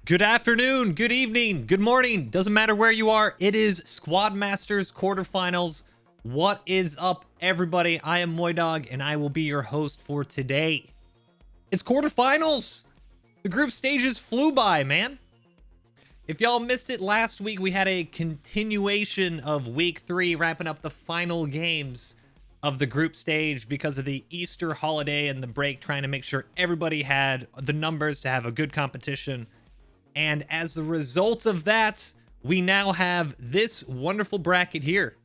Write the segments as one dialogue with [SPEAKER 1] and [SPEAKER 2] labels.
[SPEAKER 1] Good afternoon, good evening, good morning. Doesn't matter where you are. It is Squad Masters quarterfinals. What is up, everybody? I am Moidawg, and I will be your host for today. It's quarterfinals. The group stages flew by, man. If y'all missed it last week, we had a continuation of week 3, wrapping up the final games of the group stage because of the Easter holiday and the break, trying to make sure everybody had the numbers to have a good competition. And as the result of that, we now have this wonderful bracket here.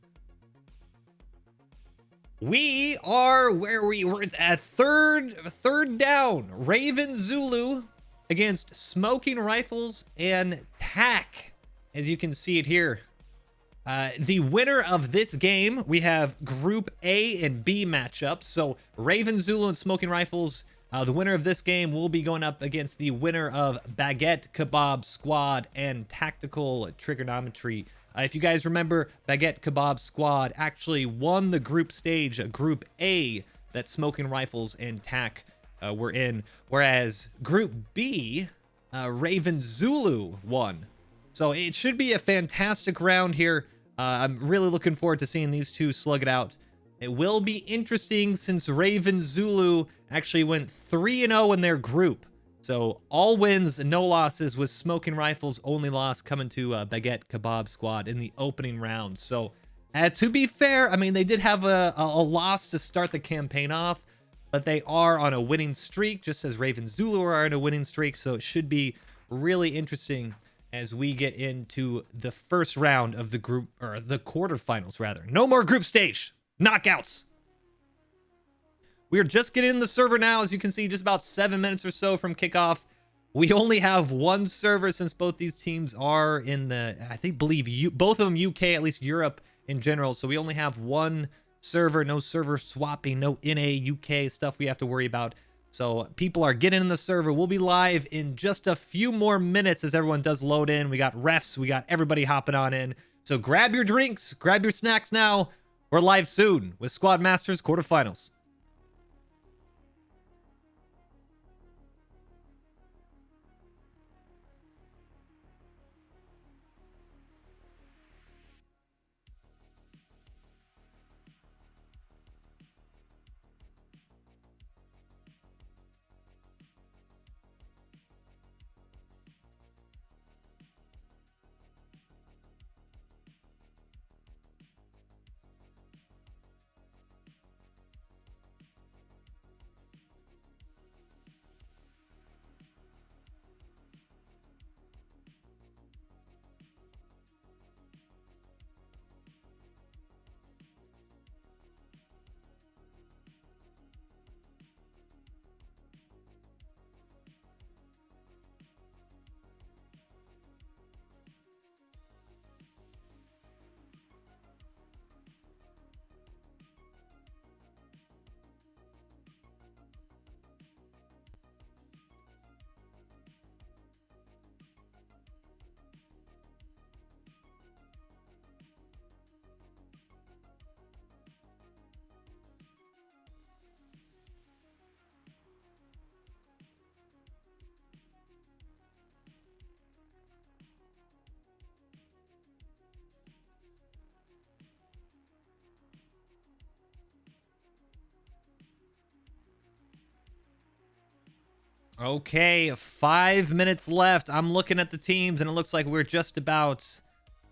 [SPEAKER 1] We are where we were at third down. Raven Zulu against Smoking Rifles and TAC, as you can see it here. The winner of this game, we have Group A and B matchups. So Raven Zulu and Smoking Rifles, the winner of this game will be going up against the winner of Baguette Kebab Squad and Tactical Trigonometry. If you guys remember, Baguette Kebab Squad actually won the group stage, Group A, that Smoking Rifles and TAC were in, whereas Group B, Raven Zulu won. So it should be a fantastic round here. I'm really looking forward to seeing these two slug it out. It will be interesting since Raven Zulu actually went 3-0 in their group. So all wins, no losses, with Smoking Rifles' only loss coming to Baguette Kebab Squad in the opening round. So to be fair, I mean, they did have a loss to start the campaign off, but they are on a winning streak, just as Raven Zulu are on a winning streak. So it should be really interesting as we get into the first round of the group, or the quarterfinals rather. No more group stage. Knockouts. We are just getting in the server now. As you can see, just about 7 minutes or so from kickoff. We only have one server since both these teams are in the, both of them UK, at least Europe in general. So we only have one server, no server swapping, no NA UK stuff we have to worry about. So people are getting in the server. We'll be live in just a few more minutes as everyone does load in. We got refs, we got everybody hopping on in. So grab your drinks, grab your snacks now. We're live soon with Squad Masters quarterfinals. Okay, 5 minutes left. I'm looking at the teams, and it looks like we're just about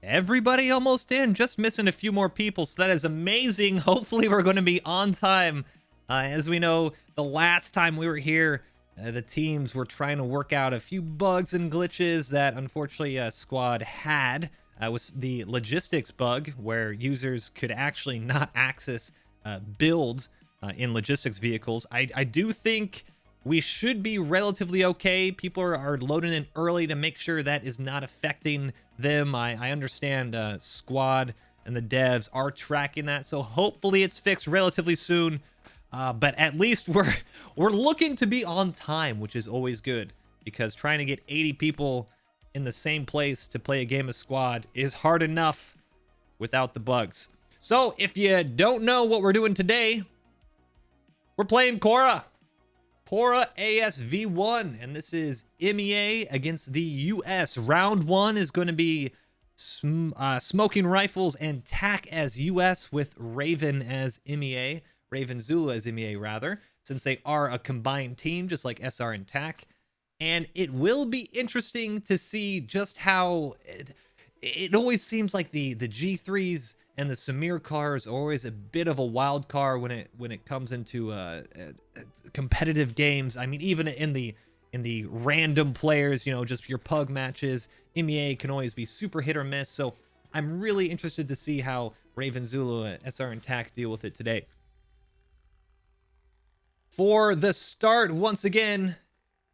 [SPEAKER 1] everybody almost in. Just missing a few more people, so that is amazing. Hopefully, we're going to be on time. As we know, the last time we were here, the teams were trying to work out a few bugs and glitches that, unfortunately, Squad had. Was the logistics bug, where users could actually not access builds in logistics vehicles. I do think we should be relatively okay. People are loading in early to make sure that is not affecting them. I understand Squad and the devs are tracking that, so hopefully it's fixed relatively soon. But at least we're looking to be on time, which is always good, because trying to get 80 people in the same place to play a game of Squad is hard enough without the bugs. So if you don't know what we're doing today, we're playing Korra. Cora ASV1, and this is MEA against the US. Round 1 is going to be Smoking Rifles and TAC as US with Raven as MEA. Raven Zulu as MEA, rather, since they are a combined team, just like SR and TAC. And it will be interesting to see just how... It always seems like the G3s and the Samir cars are always a bit of a wild card when it comes into competitive games. I mean, even in the random players, you know, just your pug matches, MEA can always be super hit or miss. So I'm really interested to see how Raven Zulu, SR, and TAC deal with it today. For the start, once again,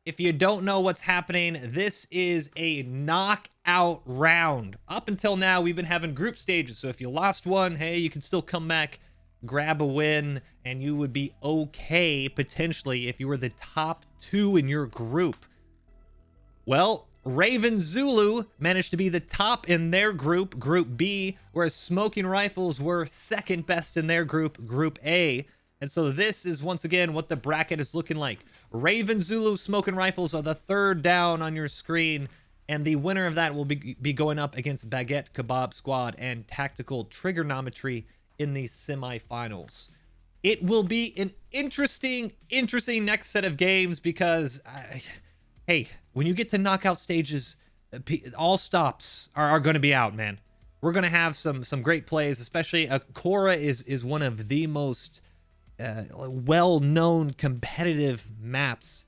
[SPEAKER 1] if you don't know what's happening, this is a knockout round. Up until now, we've been having group stages. So if you lost one, hey, you can still come back, grab a win, and you would be okay, potentially, if you were the top 2 in your group. Well, Raven Zulu managed to be the top in their group, Group B, whereas Smoking Rifles were second best in their group, Group A. And so this is, once again, what the bracket is looking like. Raven Zulu, Smoking Rifles are the third down on your screen, and the winner of that will be going up against Baguette Kebab Squad and Tactical Trigonometry in the semifinals. It will be an interesting next set of games because, hey, when you get to knockout stages, all stops are going to be out, man. We're going to have some great plays, especially Cora is one of the most... well-known competitive maps.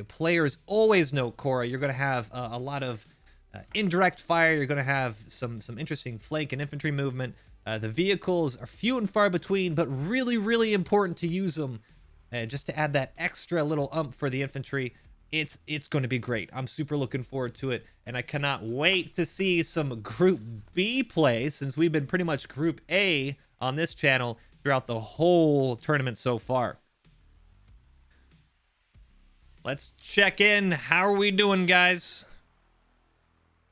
[SPEAKER 1] Players always know Cora. You're going to have a lot of indirect fire. You're going to have some interesting flank and infantry movement. The vehicles are few and far between, but really important to use them just to add that extra little ump for the infantry. It's going to be great. I'm super looking forward to it, and I cannot wait to see some Group B play, since we've been pretty much Group A on this channel throughout the whole tournament so far. Let's check in. How are we doing, guys?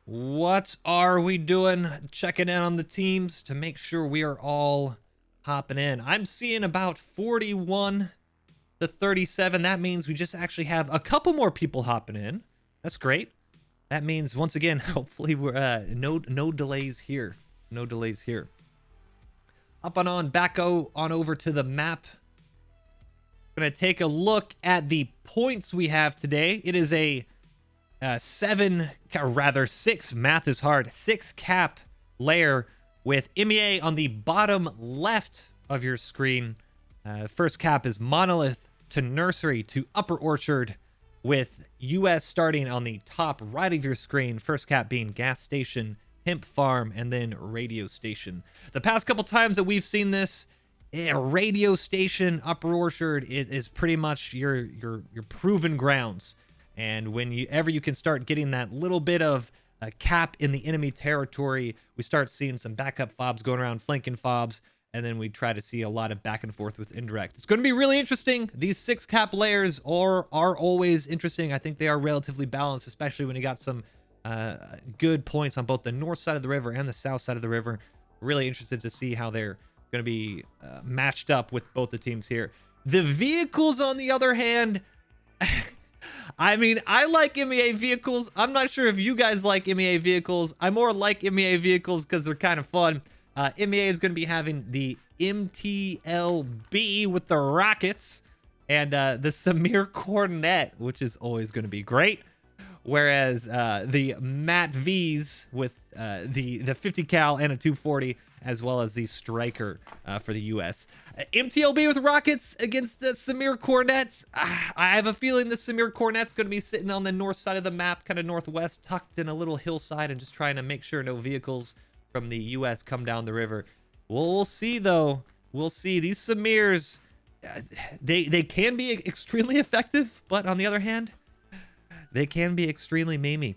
[SPEAKER 1] What are we doing? Checking in on the teams to make sure we are all hopping in. I'm seeing about 41 to 37. That means we just actually have a couple more people hopping in. That's great. That means, once again, hopefully we're no delays here. No delays here. Up on back on over to the map. Gonna take a look at the points we have today. It is a 6, math is hard, 6 cap layer with MEA on the bottom left of your screen. First cap is Monolith to Nursery to Upper Orchard, with US starting on the top right of your screen. First cap being Gas Station, Hemp Farm, and then Radio Station. The past couple times that we've seen this, Radio Station, Upper Orchard is pretty much your proven grounds. And whenever you can start getting that little bit of a cap in the enemy territory, we start seeing some backup fobs going around, flanking fobs, and then we try to see a lot of back and forth with indirect. It's going to be really interesting. These 6 cap layers are always interesting. I think they are relatively balanced, especially when you got some good points on both the north side of the river and the south side of the river. Really interested to see how they're going to be matched up with both the teams here. The vehicles, on the other hand, I mean, I like MEA vehicles. I'm not sure if you guys like MEA vehicles. I more like MEA vehicles because they're kind of fun. MEA is going to be having the MTLB with the rockets and the Samir Cornet, which is always going to be great. Whereas the Mat V's with the 50 cal and a 240, as well as the Striker for the US. MTLB with rockets against the Samir Cornets. I have a feeling the Samir Cornet's going to be sitting on the north side of the map, kind of northwest, tucked in a little hillside, and just trying to make sure no vehicles from the US come down the river. We'll see, though. We'll see. These Samirs, they can be extremely effective, but on the other hand, they can be extremely memey.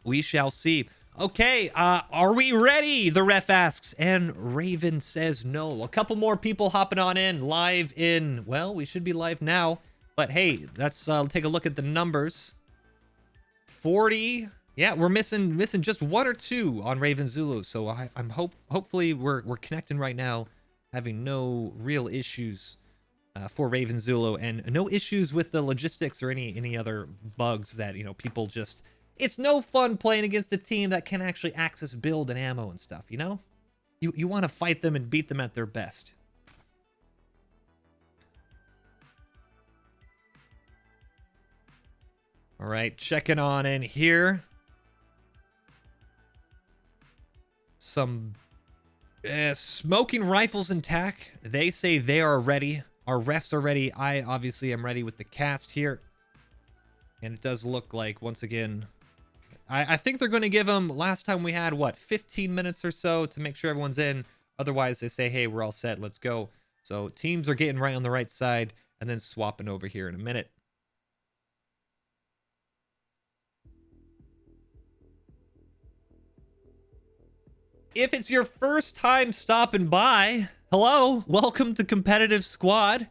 [SPEAKER 1] We shall see. Okay, are we ready? The ref asks, and Raven says no. A couple more people hopping on in, live in, well, we should be live now. But hey, let's take a look at the numbers. 40, yeah, we're missing just 1 or 2 on Raven Zulu. So hopefully we're connecting right now, having no real issues for Raven Zulu, and no issues with the logistics or any other bugs that, you know, people just... It's no fun playing against a team that can actually access build and ammo and stuff, you know? You want to fight them and beat them at their best. All right, checking on in here. Some smoking rifles and tack. They say they are ready. Our refs are ready. I obviously am ready with the cast here. And it does look like, once again... I think they're going to give them, last time we had, what, 15 minutes or so to make sure everyone's in. Otherwise, they say, hey, we're all set, let's go. So teams are getting right on the right side and then swapping over here in a minute. If it's your first time stopping by, hello, welcome to Competitive Squad.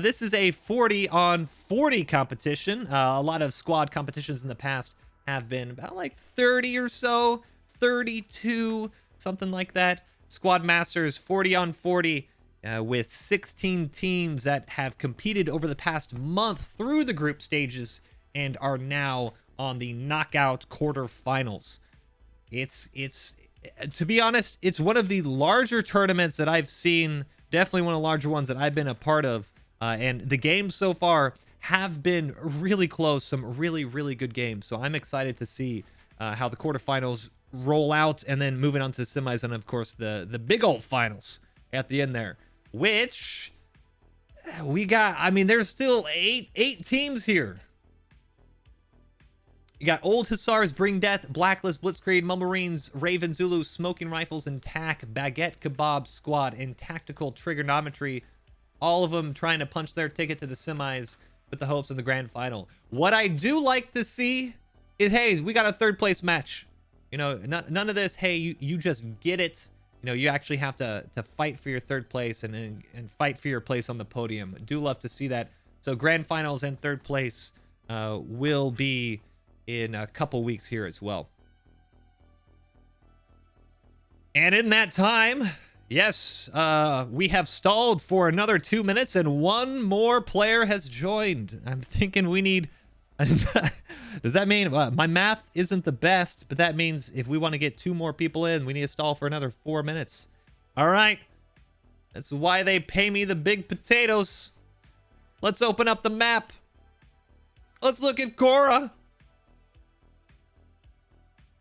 [SPEAKER 1] This is a 40 on 40 competition. A lot of squad competitions in the past have been about like 30 or so, 32, something like that. Squad Masters 40 on 40 with 16 teams that have competed over the past month through the group stages and are now on the knockout quarterfinals. It's to be honest, it's one of the larger tournaments that I've seen, definitely one of the larger ones that I've been a part of, and the games so far have been really close, some really good games. So I'm excited to see how the quarterfinals roll out, and then moving on to the semis, and of course the big old finals at the end there, which we got. I mean, there's still eight teams here. You got Old Hussars, Bring Death, Blacklist, Blitzkrieg, Marines, Raven Zulu, Smoking Rifles, and TAC, Baguette Kebab Squad, and Tactical Trigonometry. All of them trying to punch their ticket to the semis with the hopes of the grand final. What I do like to see is, hey, we got a third place match. You know, none of this, hey, you just get it. You know, you actually have to fight for your third place and fight for your place on the podium. Do love to see that. So grand finals and third place will be in a couple weeks here as well. And in that time, yes, we have stalled for another 2 minutes, and one more player has joined. I'm thinking we need... Does that mean... my math isn't the best, but that means if we want to get 2 more people in, we need to stall for another 4 minutes. All right. That's why they pay me the big potatoes. Let's open up the map. Let's look at Cora.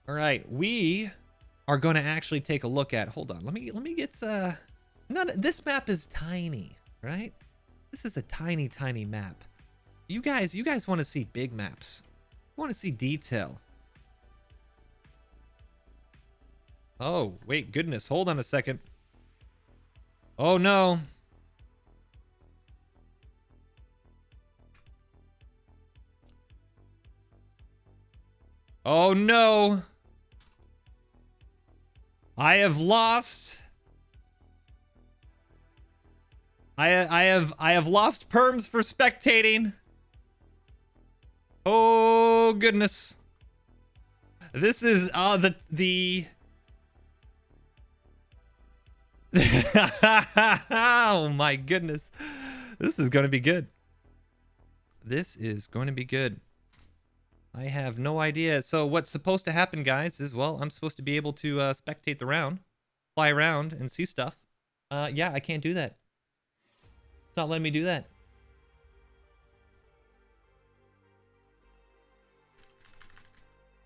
[SPEAKER 1] All right, we are going to actually take a look at... Hold on, let me get... this map is tiny, right? This is a tiny map. You guys want to see big maps. You want to see detail. Oh, wait, goodness, hold on a second. Oh, no. Oh, no. I have lost. I have lost perms for spectating. Oh goodness. This is the oh my goodness. This is going to be good. This is going to be good. I have no idea. So what's supposed to happen, guys, is, well, I'm supposed to be able to spectate the round, fly around, and see stuff. Yeah, I can't do that. It's not letting me do that.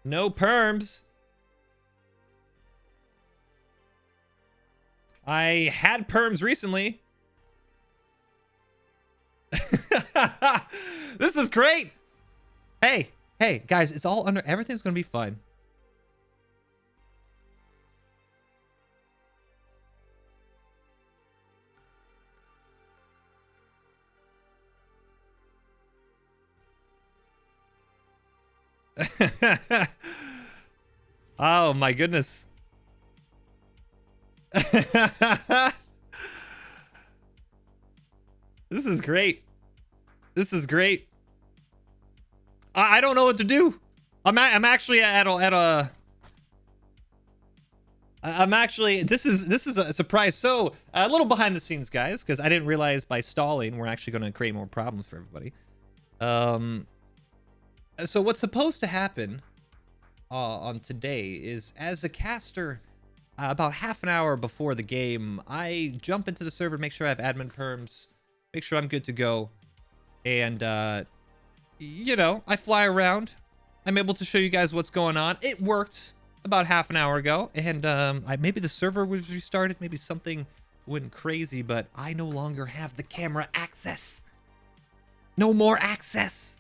[SPEAKER 1] No perms. I had perms recently. This is great. Hey, guys, it's all under... Everything's going to be fine. Oh, my goodness. This is great. This is great. I don't know what to do. I'm actually at a I'm actually, this is a surprise. So a little behind the scenes, guys, because I didn't realize by stalling we're actually going to create more problems for everybody. So what's supposed to happen on today is, as a caster, about half an hour before the game, I jump into the server, make sure I have admin perms, make sure I'm good to go, and you know, I fly around. I'm able to show you guys what's going on. It worked about half an hour ago, and maybe the server was restarted, maybe something went crazy, but I no longer have the camera access. No more access.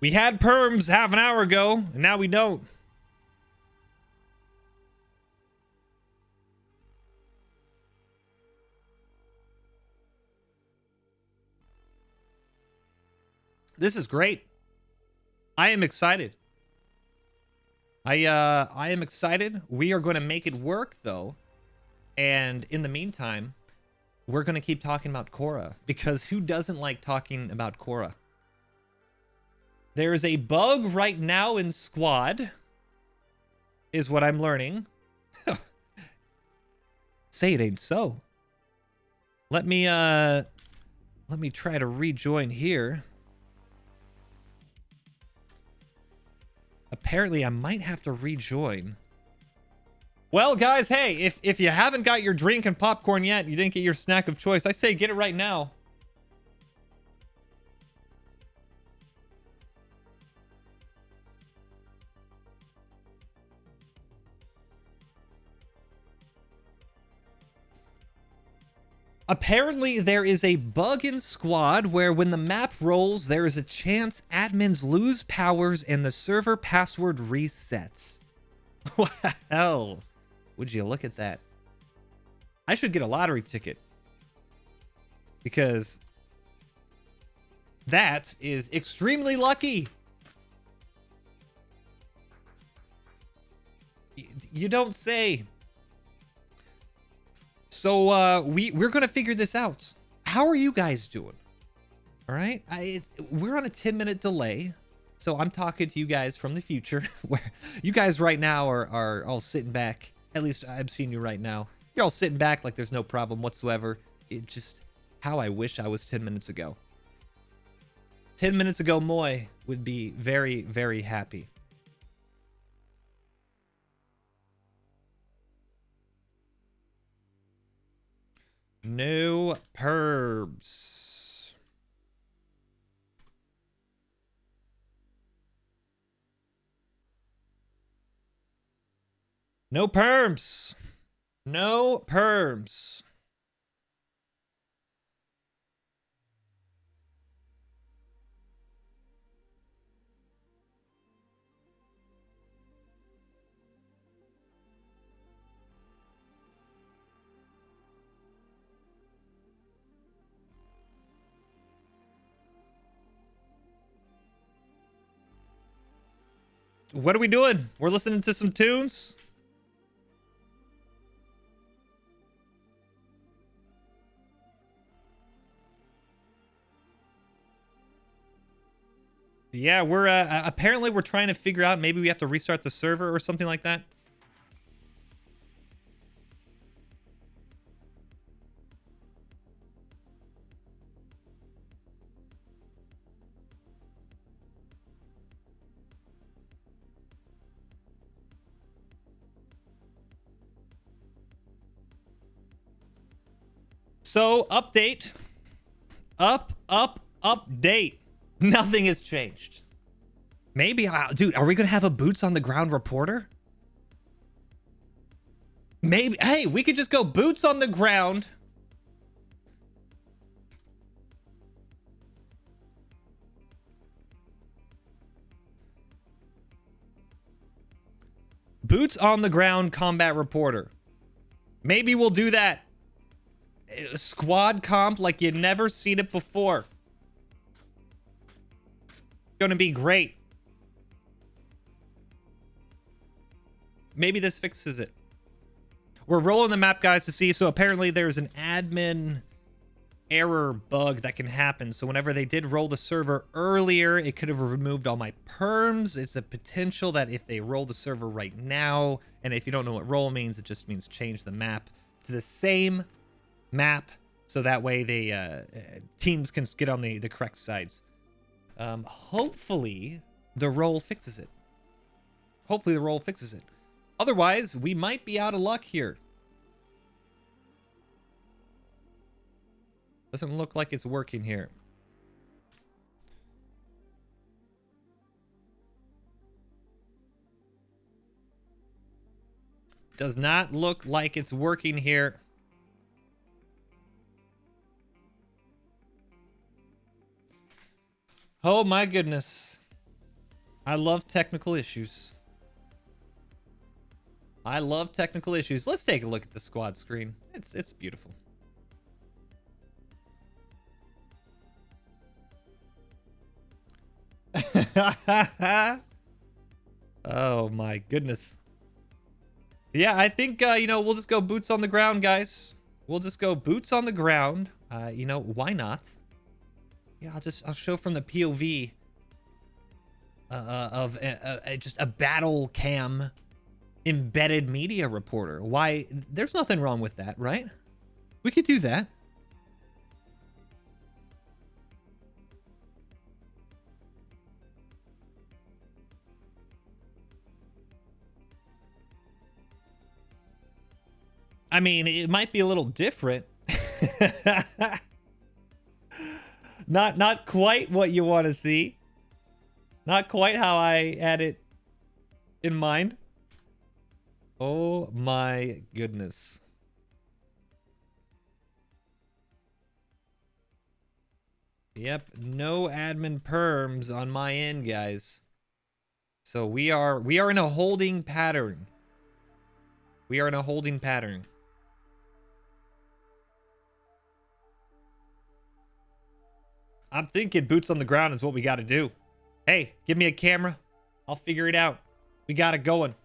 [SPEAKER 1] We had perms half an hour ago, and now we don't. This is great. I am excited. I am excited. We are going to make it work, though. And in the meantime, we're going to keep talking about Korra, because who doesn't like talking about Korra? There is a bug right now in squad, is what I'm learning. Say it ain't so. Let me try to rejoin here. Apparently I might have to rejoin. Well, guys, hey, if you haven't got your drink and popcorn yet, you didn't get your snack of choice, I say get it right now. Apparently, there is a bug in squad where when the map rolls, there is a chance admins lose powers and the server password resets. Wow. Would you look at that? I should get a lottery ticket, because that is extremely lucky. You don't say. So we're gonna figure this out. How are you guys doing? All right, we're on a 10-minute delay, so I'm talking to you guys from the future, where you guys right now are all sitting back. At least I'm seeing you right now. You're all sitting back like there's no problem whatsoever. It just, how I wish I was 10 minutes ago. 10 minutes ago, Moy would be very, very happy. No perms. No perms. No perms. What are we doing? We're listening to some tunes. Yeah, we're apparently we're trying to figure out, maybe we have to restart the server or something like that. So, update. Update. Nothing has changed. Maybe, dude, are we going to have a boots on the ground reporter? Maybe, hey, we could just go boots on the ground. Boots on the ground combat reporter. Maybe we'll do that. Squad comp like you'd never seen it before. Gonna be great. maybe this fixes it. We're rolling the map, guys, to see. So apparently there's an admin error bug that can happen. So whenever they did roll the server earlier, it could have removed all my perms. It's a potential that if they roll the server right now, and if you don't know what roll means, it just means change the map to the same map, so that way they teams can get on the correct sides. Hopefully the roll fixes it. Hopefully the roll fixes it. Otherwise, we might be out of luck here. Doesn't look like it's working here. Does not look like it's working here. Oh my goodness. I love technical issues. I love technical issues. Let's take a look at the squad screen. It's beautiful. Oh my goodness. Yeah, I think you know, we'll just go boots on the ground, guys. We'll just go boots on the ground. You know, why not? Yeah, I'll show from the POV of just a battle cam embedded media reporter. Why? There's nothing wrong with that, right? We could do that. I mean, it might be a little different. Not quite what you want to see. Not quite how I had it in mind. Oh my goodness. Yep, no admin perms on my end, guys. So we are in a holding pattern. We are in a holding pattern. I'm thinking boots on the ground is what we got to do. Hey, give me a camera. I'll figure it out. We got it going.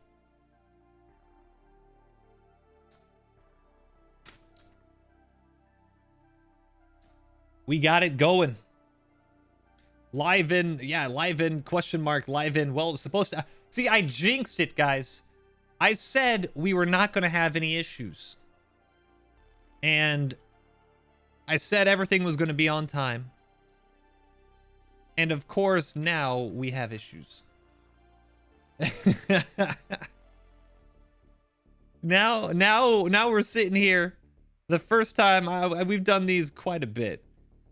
[SPEAKER 1] We got it going. Live in, yeah, live in, question mark, live in. Well, it's supposed to... See, I jinxed it, guys. I said we were not going to have any issues. And I said everything was going to be on time. And of course, now we have issues. now we're sitting here. The first time we've done these quite a bit.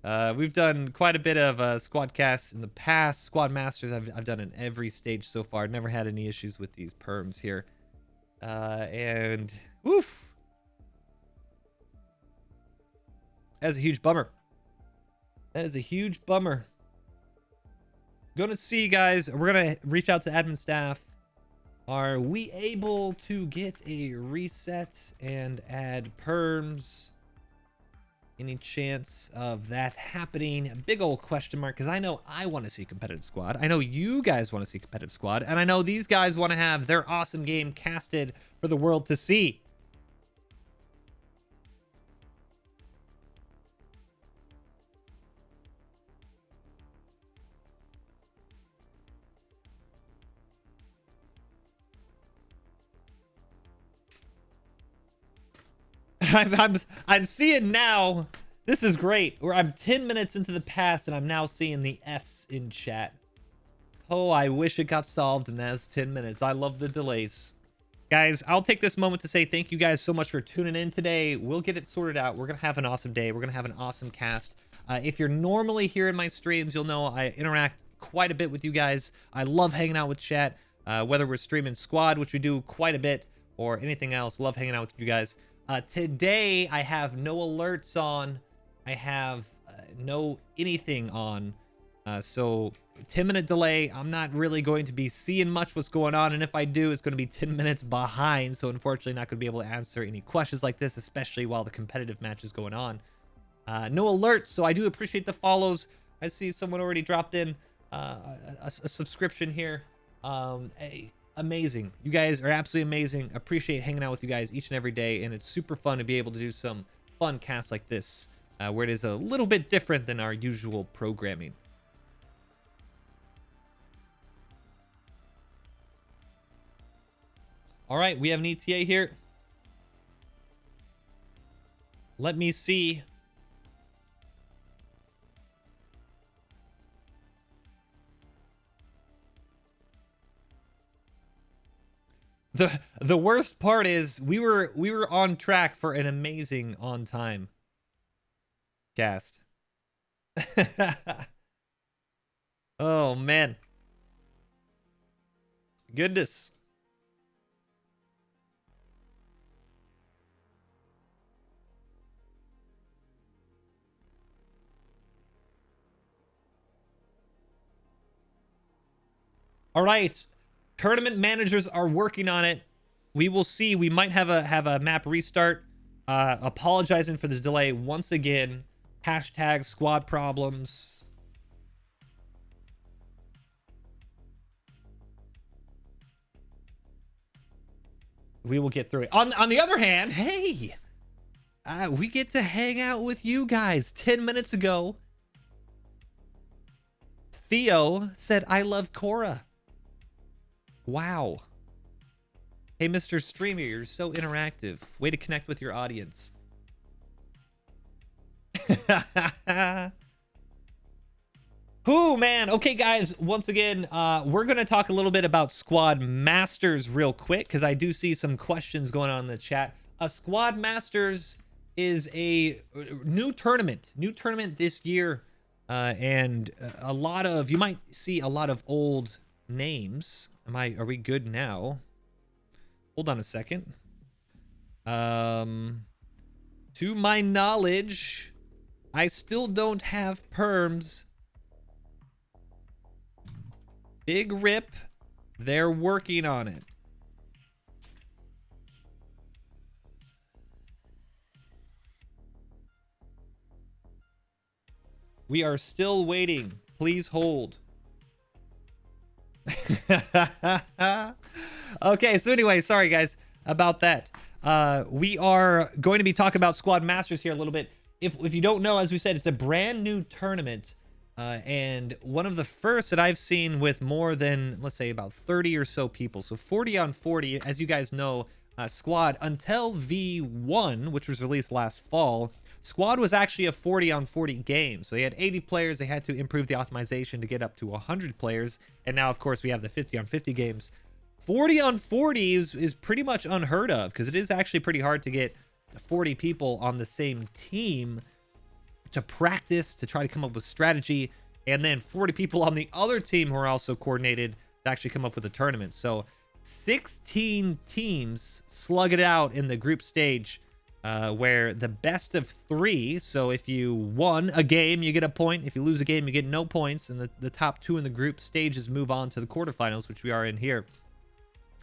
[SPEAKER 1] We've done quite a bit of squad casts in the past. Squad masters I've done in every stage so far. Never had any issues with these perms here. And woof. That's a huge bummer. That is a huge bummer. Gonna see, guys. We're gonna reach out to admin staff. Are we able to get a reset and add perms? Any chance of that happening? A big old question mark, because I know I want to see competitive squad. I know you guys want to see competitive squad, and I know these guys want to have their awesome game casted for the world to see. I'm seeing now. This is great. Where I'm 10 minutes into the past and I'm now seeing the F's in chat. Oh, I wish it got solved in those 10 minutes. I love the delays. Guys, I'll take this moment to say thank you guys so much for tuning in today. We'll get it sorted out. We're going to have an awesome day. We're going to have an awesome cast. If you're normally here in my streams, you'll know I interact quite a bit with you guys. I love hanging out with chat, whether we're streaming squad, which we do quite a bit, or anything else. Love hanging out with you guys. Today, I have no alerts on. I have no anything on. So 10-minute delay. I'm not really going to be seeing much what's going on. And if I do, it's going to be 10 minutes behind. So unfortunately, not going to be able to answer any questions like this, especially while the competitive match is going on. No alerts. So I do appreciate the follows. I see someone already dropped in a subscription here. amazing. You guys are absolutely amazing. Appreciate hanging out with you guys each and every day, and it's super fun to be able to do some fun casts like this, where it is a little bit different than our usual programming. All right, we have an ETA here. Let me see. The worst part is we were on track for an amazing on time cast. Oh man. Goodness. All right. Tournament managers are working on it. We will see. We might have a map restart. Apologizing for the delay once again. Hashtag squad problems. We will get through it. On the other hand, hey, we get to hang out with you guys. 10 minutes ago, Theo said, "I love Cora." Wow. Hey, Mr. Streamer, you're so interactive. Way to connect with your audience. Ooh, man. Okay, guys, once again, we're going to talk a little bit about Squad Masters real quick, because I do see some questions going on in the chat. Squad Masters is a new tournament this year, and a lot of, you might see a lot of old names. Are we good now? Hold on a second. To my knowledge, I still don't have perms. Big rip. They're working on it. We are still waiting. Please hold. Okay, so anyway, sorry guys about that. We are going to be talking about Squad Masters here a little bit. If you don't know, as we said, it's a brand new tournament, and one of the first that I've seen with more than, let's say, about 30 or so people. So 40 on 40, as you guys know, Squad until V1, which was released last fall. Squad was actually a 40 on 40 game. So they had 80 players. They had to improve the optimization to get up to 100 players. And now, of course, we have the 50 on 50 games. 40 on 40 is pretty much unheard of, because it is actually pretty hard to get 40 people on the same team to practice, to try to come up with strategy, and then 40 people on the other team who are also coordinated to actually come up with a tournament. So 16 teams slug it out in the group stage, where the best of 3, so if you won a game, you get a point. If you lose a game, you get no points. And the top 2 in the group stages move on to the quarterfinals, which we are in here.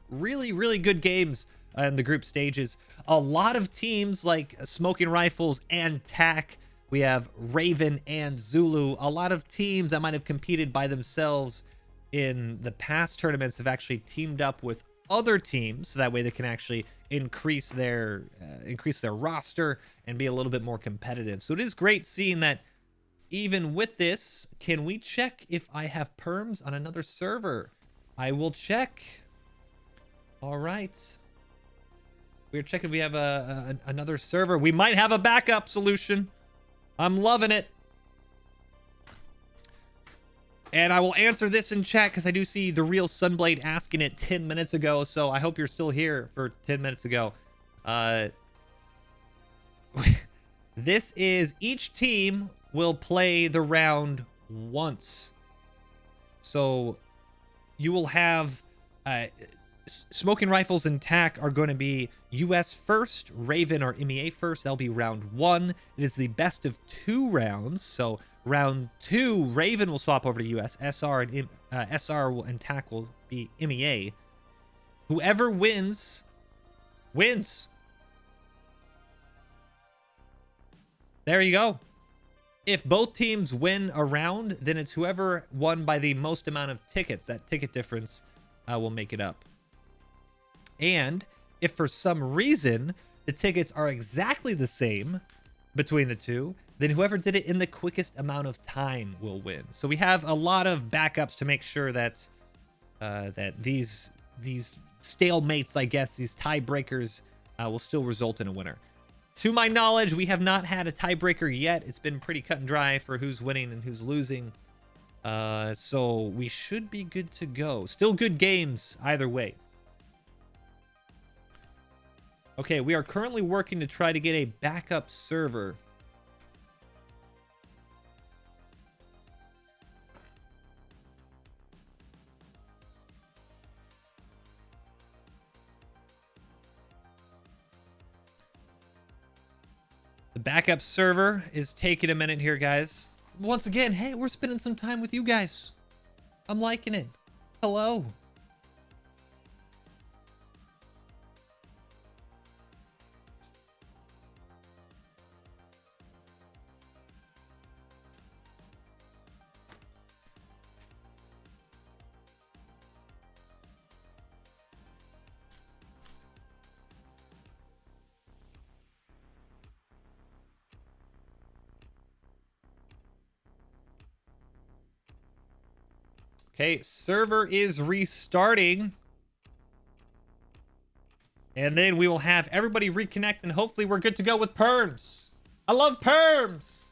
[SPEAKER 1] Really, really good games in the group stages. A lot of teams like Smoking Rifles and TAC. We have Raven and Zulu. A lot of teams that might have competed by themselves in the past tournaments have actually teamed up with other teams, so that way they can actually increase their roster and be a little bit more competitive. So it is great seeing that. Even with this, can we check if I have perms on another server? I will check. All right. We're checking if we have another server. We might have a backup solution. I'm loving it. And I will answer this in chat, because I do see the real Sunblade asking it 10 minutes ago. So I hope you're still here for 10 minutes ago. This is, each team will play the round once. So you will have Smoking Rifles and TAC are going to be US first, Raven or MEA first. That'll be round 1. It is the best of 2 rounds. So round 2, Raven will swap over to US. SR and TAC will be MEA. Whoever wins, wins. There you go. If both teams win a round, then it's whoever won by the most amount of tickets. That ticket difference will make it up. And if for some reason the tickets are exactly the same between the two, then whoever did it in the quickest amount of time will win. So we have a lot of backups to make sure that these stalemates, I guess, these tiebreakers will still result in a winner. To my knowledge, we have not had a tiebreaker yet. It's been pretty cut and dry for who's winning and who's losing. So we should be good to go. Still good games either way. Okay, we are currently working to try to get a backup server. The backup server is taking a minute here, guys. Once again, hey, we're spending some time with you guys. I'm liking it. Hello. Okay, server is restarting. And then we will have everybody reconnect, and hopefully we're good to go with perms. I love perms.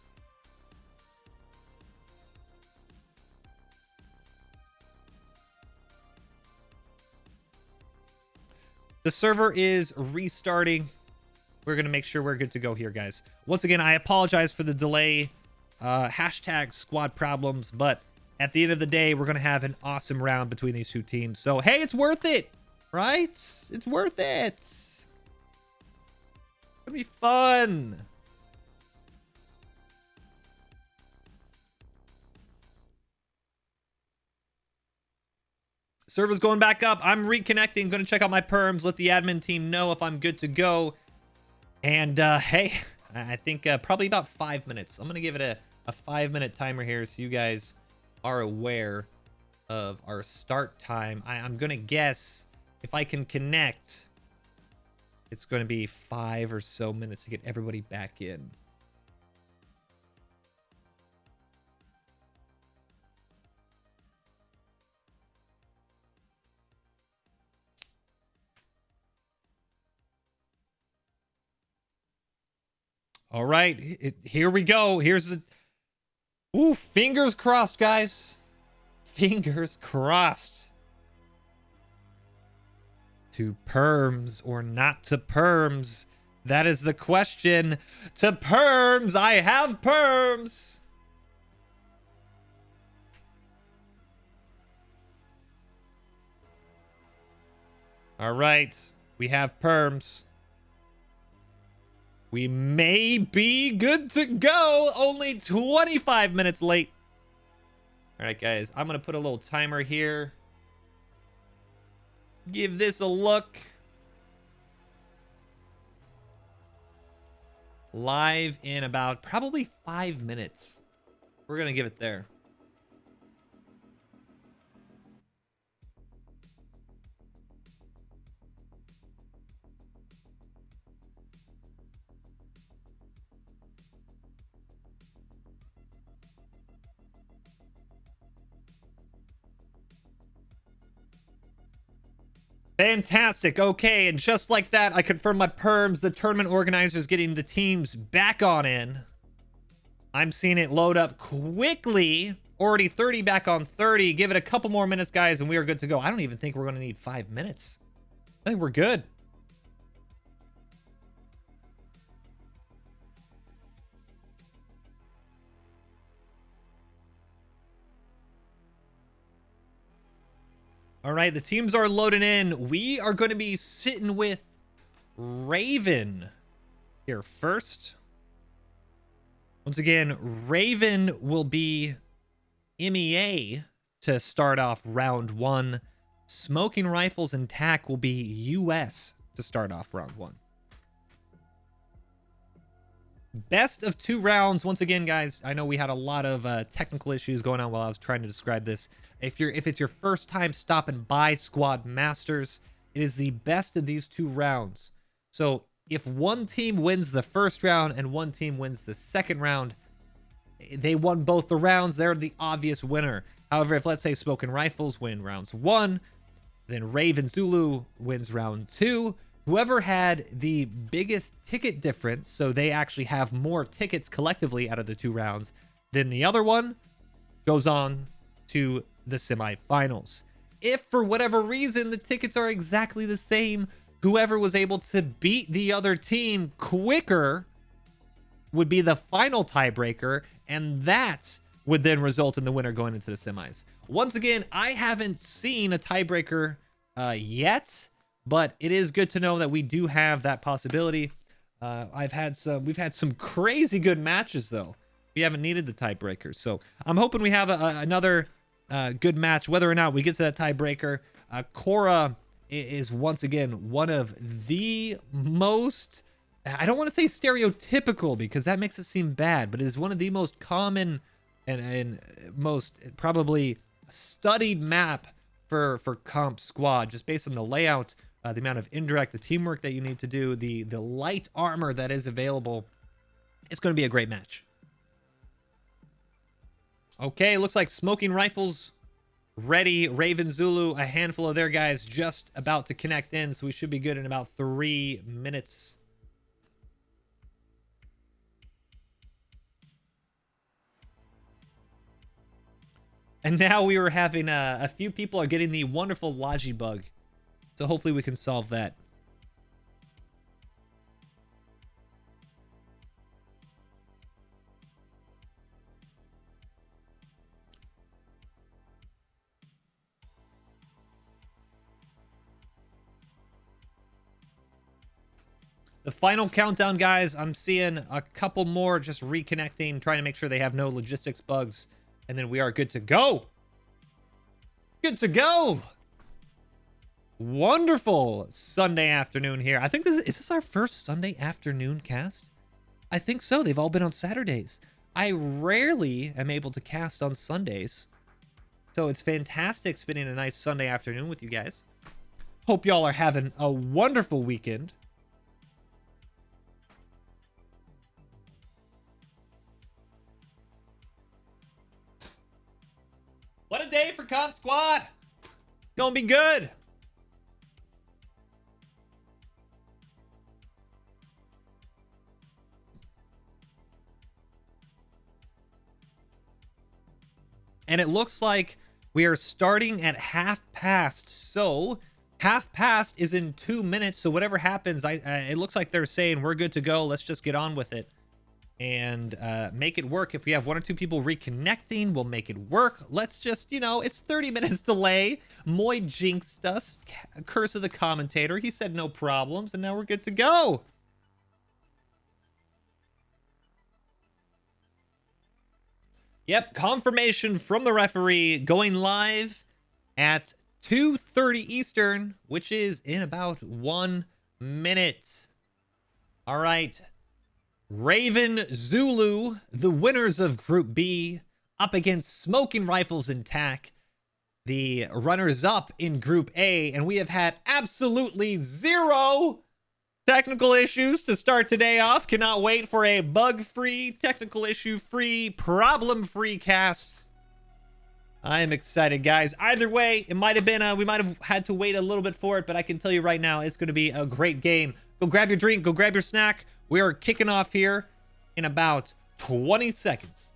[SPEAKER 1] The server is restarting. We're going to make sure we're good to go here, guys. Once again, I apologize for the delay. Hashtag squad problems, but at the end of the day, we're going to have an awesome round between these two teams. So, hey, it's worth it, right? It's worth it. It's going to be fun. Server's going back up. I'm reconnecting. Going to check out my perms. Let the admin team know if I'm good to go. And, hey, I think probably about 5 minutes. I'm going to give it a 5-minute timer here so you guys are aware of our start time. I'm gonna guess if I can connect, it's gonna be 5 or so minutes to get everybody back in. All right, here we go. Here's the... Ooh, fingers crossed, guys. Fingers crossed. To perms or not to perms? That is the question. To perms, I have perms. All right, we have perms. We may be good to go. Only 25 minutes late. All right, guys. I'm going to put a little timer here. Give this a look. Live in about probably 5 minutes. We're going to give it there. Fantastic. Okay, and just like that, I confirm my perms. The tournament organizers getting the teams back on in. I'm seeing it load up quickly. Already 30 back on 30. Give it a couple more minutes, guys, and we are good to go. I don't even think we're going to need 5 minutes. I think we're good. All right, the teams are loading in. We are going to be sitting with Raven here first. Once again, Raven will be MEA to start off round 1. Smoking Rifles and TAC will be US to start off round 1. Best of 2 rounds. Once again, guys, I know we had a lot of technical issues going on while I was trying to describe this. If it's your first time stopping by Squad Masters, It is the best of these 2 rounds. So if one team wins the first round and one team wins the second round, they won both the rounds. They're the obvious winner. However, if let's say Smoking Rifles win rounds 1, then Raven Zulu wins round 2. Whoever had the biggest ticket difference, so they actually have more tickets collectively out of the 2 rounds than the other one, goes on to the semifinals. If for whatever reason the tickets are exactly the same, whoever was able to beat the other team quicker would be the final tiebreaker, and that would then result in the winner going into the semis. Once again, I haven't seen a tiebreaker yet, but it is good to know that we do have that possibility. We've had some crazy good matches though. We haven't needed the tiebreakers, so I'm hoping we have another good match. Whether or not we get to that tiebreaker, Cora is once again one of the most, I don't want to say stereotypical because that makes it seem bad, but it is one of the most common and most probably studied map for comp squad, just based on the layout, the amount of indirect, the teamwork that you need to do, the light armor that is available. It's going to be a great match. Okay, looks like Smoking Rifles ready. Raven Zulu, a handful of their guys just about to connect in, so we should be good in about 3 minutes. And now we were having a few people are getting the wonderful Logi bug. So hopefully we can solve that. The final countdown, guys. I'm seeing a couple more just reconnecting, trying to make sure they have no logistics bugs. And then we are good to go. Good to go. Wonderful Sunday afternoon here. I think is this our first Sunday afternoon cast? I think so. They've all been on Saturdays. I rarely am able to cast on Sundays. So it's fantastic spending a nice Sunday afternoon with you guys. Hope y'all are having a wonderful weekend. What a day for Comp Squad. Gonna be good. And it looks like we are starting at half past. So half past is in 2 minutes. So whatever happens, it looks like they're saying we're good to go. Let's just get on with it and make it work. If we have 1 or 2 people reconnecting, we'll make it work. Let's just, you know, it's 30 minutes delay. Moy jinxed us. Curse of the commentator. He said no problems, and now we're good to go. Yep, confirmation from the referee, going live at 2:30 Eastern, which is in about 1 minute. All right. Raven Zulu, the winners of Group B, up against Smoking Rifles and TAC, the runners-up in Group A, and we have had absolutely 0 technical issues to start today off. Cannot wait for a bug-free, technical issue-free, problem-free cast. I am excited, guys. Either way, it might have been, we might have had to wait a little bit for it, but I can tell you right now, it's going to be a great game. Go grab your drink, go grab your snack. We are kicking off here in about 20 seconds.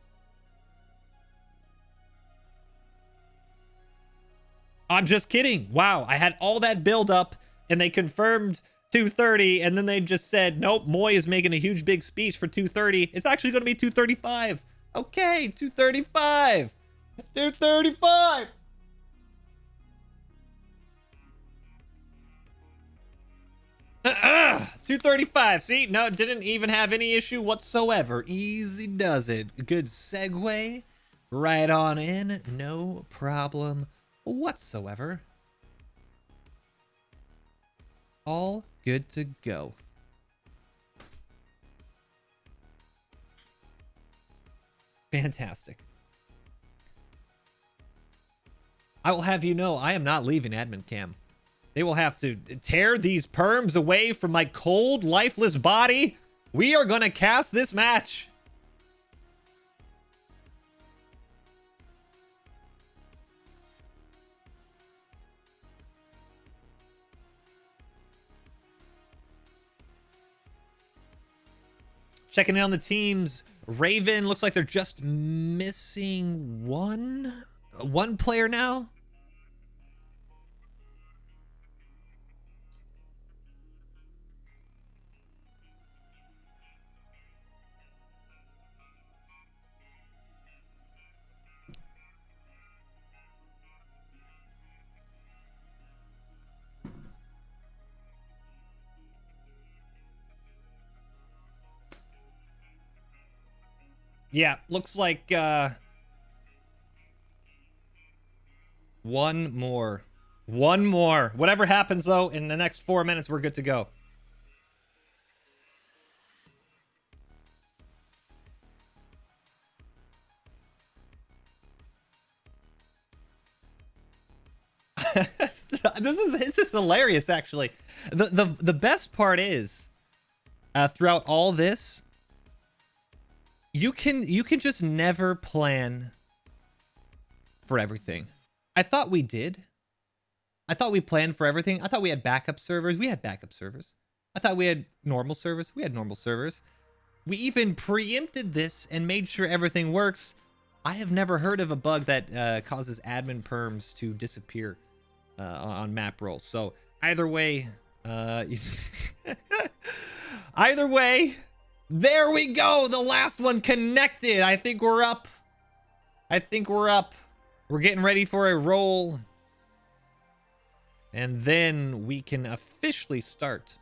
[SPEAKER 1] I'm just kidding. Wow, I had all that build up and they confirmed 2:30 and then they just said, nope, Moy is making a huge big speech for 2:30. It's actually going to be 2:35. Okay, 2:35. 2:35. Uh-uh. 2:35. See, no, didn't even have any issue whatsoever. Easy does it. Good segue. Right on in. No problem whatsoever. All good to go. Fantastic. I will have you know, I am not leaving admin cam. They will have to tear these perms away from my cold, lifeless body. We are going to cast this match. Checking in on the teams. Raven looks like they're just missing one player now. Yeah, looks like one more. One more. Whatever happens, though, in the next 4 minutes, we're good to go. This is hilarious, actually. The best part is, throughout all this, you can just never plan for everything. I thought we did. I thought we planned for everything. I thought we had backup servers. We had backup servers. I thought we had normal servers. We had normal servers. We even preempted this and made sure everything works. I have never heard of a bug that causes admin perms to disappear on map rolls. So either way, either way, there we go. The last one connected. I think we're up. We're getting ready for a roll. And then we can officially start.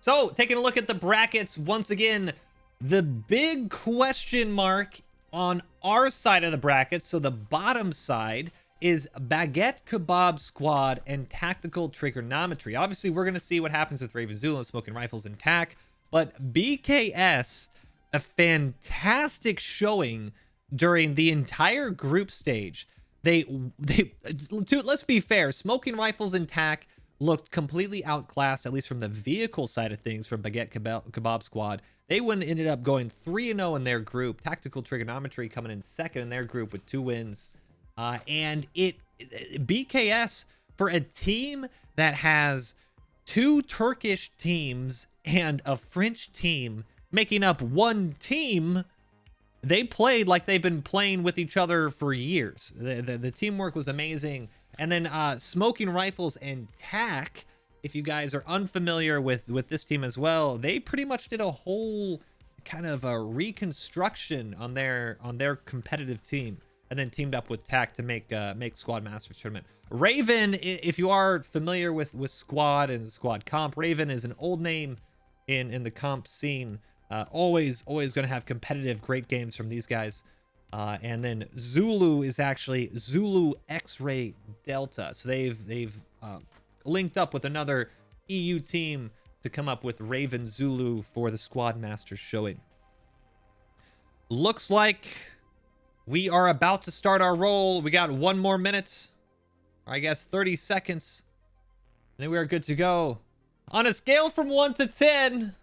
[SPEAKER 1] So, taking a look at the brackets, once again, the big question mark on our side of the bracket, so the bottom side, is Baguette Kebab Squad and Tactical Trigonometry. Obviously, we're going to see what happens with Raven Zulu and Smoking Rifles and TAC, but BKS, a fantastic showing during the entire group stage. Let's be fair, Smoking Rifles and TAC looked completely outclassed, at least from the vehicle side of things, from Baguette Kebab Squad. They ended up going 3-0 in their group. Tactical Trigonometry coming in second in their group with 2 wins. And BKS, for a team that has 2 Turkish teams and a French team making up one team, they played like they've been playing with each other for years. The teamwork was amazing. And then Smoking Rifles and TAC, if you guys are unfamiliar with this team as well, they pretty much did a whole kind of a reconstruction on their competitive team, and then teamed up with TAC to make Squad Masters Tournament. Raven, if you are familiar with Squad and Squad Comp, Raven is an old name in the comp scene. Always going to have competitive, great games from these guys. And then Zulu is actually Zulu X-Ray Delta. So they've linked up with another EU team to come up with Raven Zulu for the Squad Masters showing. Looks like we are about to start our roll. We got 1 more minute, or I guess 30 seconds, and then we are good to go. On a scale from 1 to 10,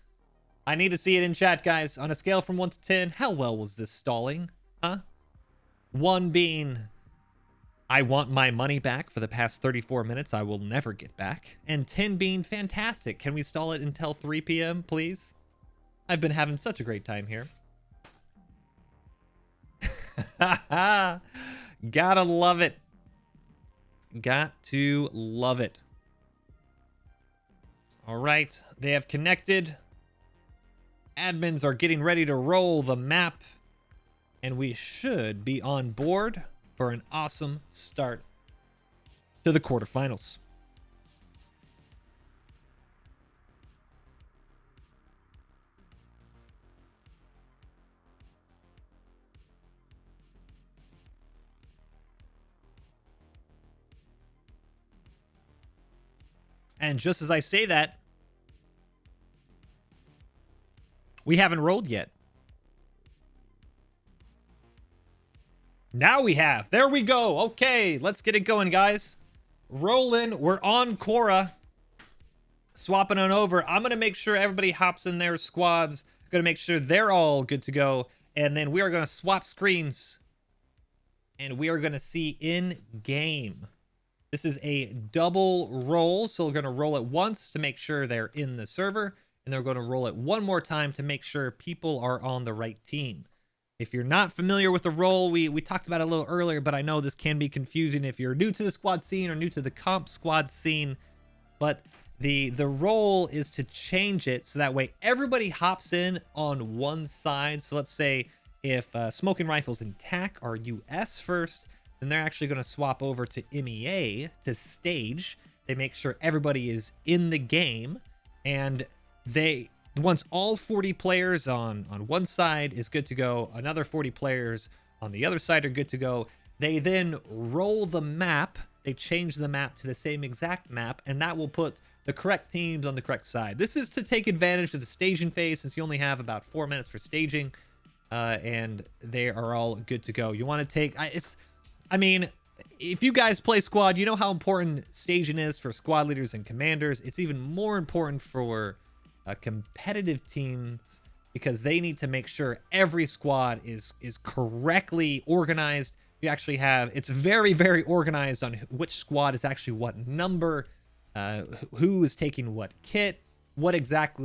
[SPEAKER 1] I need to see it in chat, guys. On a scale from 1 to 10, how well was this stalling? Huh? 1 being, I want my money back for the past 34 minutes I will never get back. And 10 being fantastic. Can we stall it until 3 p.m., please? I've been having such a great time here. Gotta love it. Got to love it. All right, they have connected. Admins are getting ready to roll the map. And we should be on board for an awesome start to the quarterfinals. And just as I say that, we haven't rolled yet. Now we have. There we go. Okay, let's get it going, guys. Rolling. We're on Cora. Swapping on over. I'm going to make sure everybody hops in their squads. Going to make sure they're all good to go. And then we are going to swap screens. And we are going to see in-game. This is a double roll. So we're going to roll it once to make sure they're in the server. And they're going to roll it one more time to make sure people are on the right team. If you're not familiar with the role, we talked about it a little earlier, but I know this can be confusing if you're new to the squad scene or new to the comp squad scene. But the role is to change it so that way everybody hops in on one side. So let's say if Smoking Rifles and TAC are US first, then they're actually going to swap over to MEA to stage. They make sure everybody is in the game, and once all 40 players on one side is good to go, another 40 players on the other side are good to go, they then roll the map. They change the map to the same exact map, and that will put the correct teams on the correct side. This is to take advantage of the staging phase, since you only have about 4 minutes for staging, and they are all good to go. You want to take... I mean, if you guys play squad, you know how important staging is for squad leaders and commanders. It's even more important for... competitive teams, because they need to make sure every squad is correctly organized. You actually have, it's very, very organized on which squad is actually what number, who is taking what kit, what exact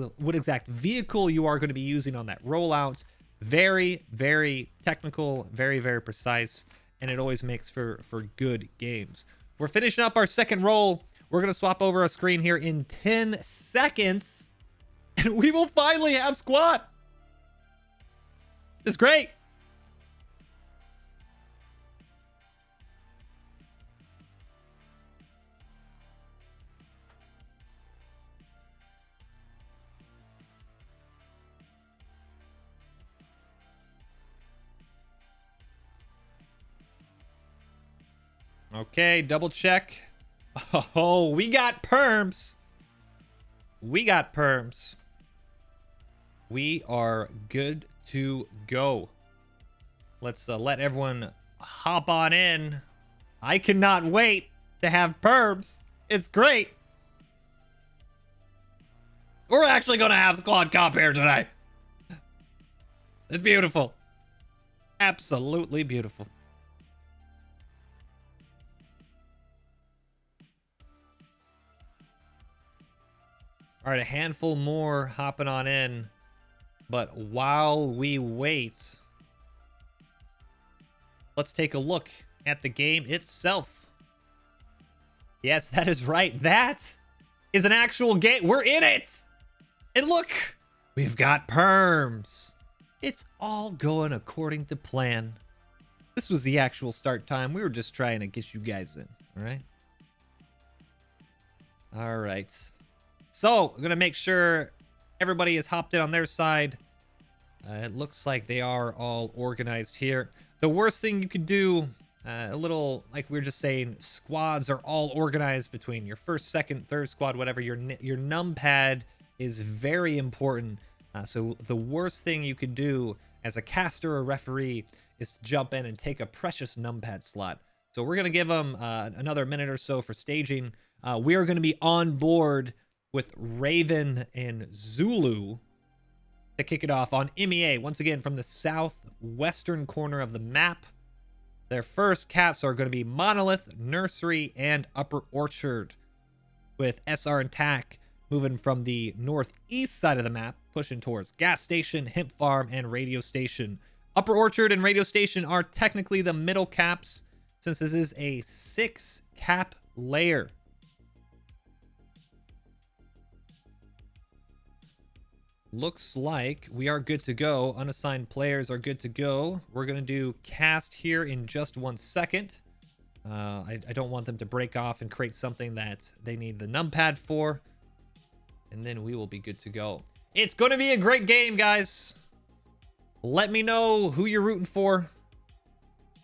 [SPEAKER 1] vehicle you are going to be using on that rollout. Very, very technical, very, very precise, and it always makes for good games. We're finishing up our second roll. We're going to swap over a screen here in 10 seconds. And we will finally have squad. It's great. Okay, double check. Oh, we got perms. We got perms. We are good to go. Let's let everyone hop on in. I cannot wait to have perms. It's great. We're actually going to have squad comp here tonight. It's beautiful. Absolutely beautiful. All right, a handful more hopping on in. But while we wait, let's take a look at the game itself. Yes, that is right. That is an actual game. We're in it. And look, we've got perms. It's all going according to plan. This was the actual start time. We were just trying to get you guys in. All right. All right. So I'm going to make sure everybody is hopped in on their side. It looks like they are all organized here. The worst thing you could do, a little like we were just saying, squads are all organized between your first, second, third squad, whatever. Your numpad is very important. So the worst thing you could do as a caster or referee is to jump in and take a precious numpad slot. So we're going to give them another minute or so for staging. We are going to be on board with Raven and Zulu to kick it off on MEA. Once again, from the southwestern corner of the map. Their first caps are going to be Monolith, Nursery, and Upper Orchard, with SR and TAC moving from the northeast side of the map, pushing towards Gas Station, Hemp Farm, and Radio Station. Upper Orchard and Radio Station are technically the middle caps, since this is a 6-cap layer. Looks like we are good to go. Unassigned players are good to go. We're going to do cast here in just 1 second. I don't want them to break off and create something that they need the numpad for. And then we will be good to go. It's going to be a great game, guys. Let me know who you're rooting for.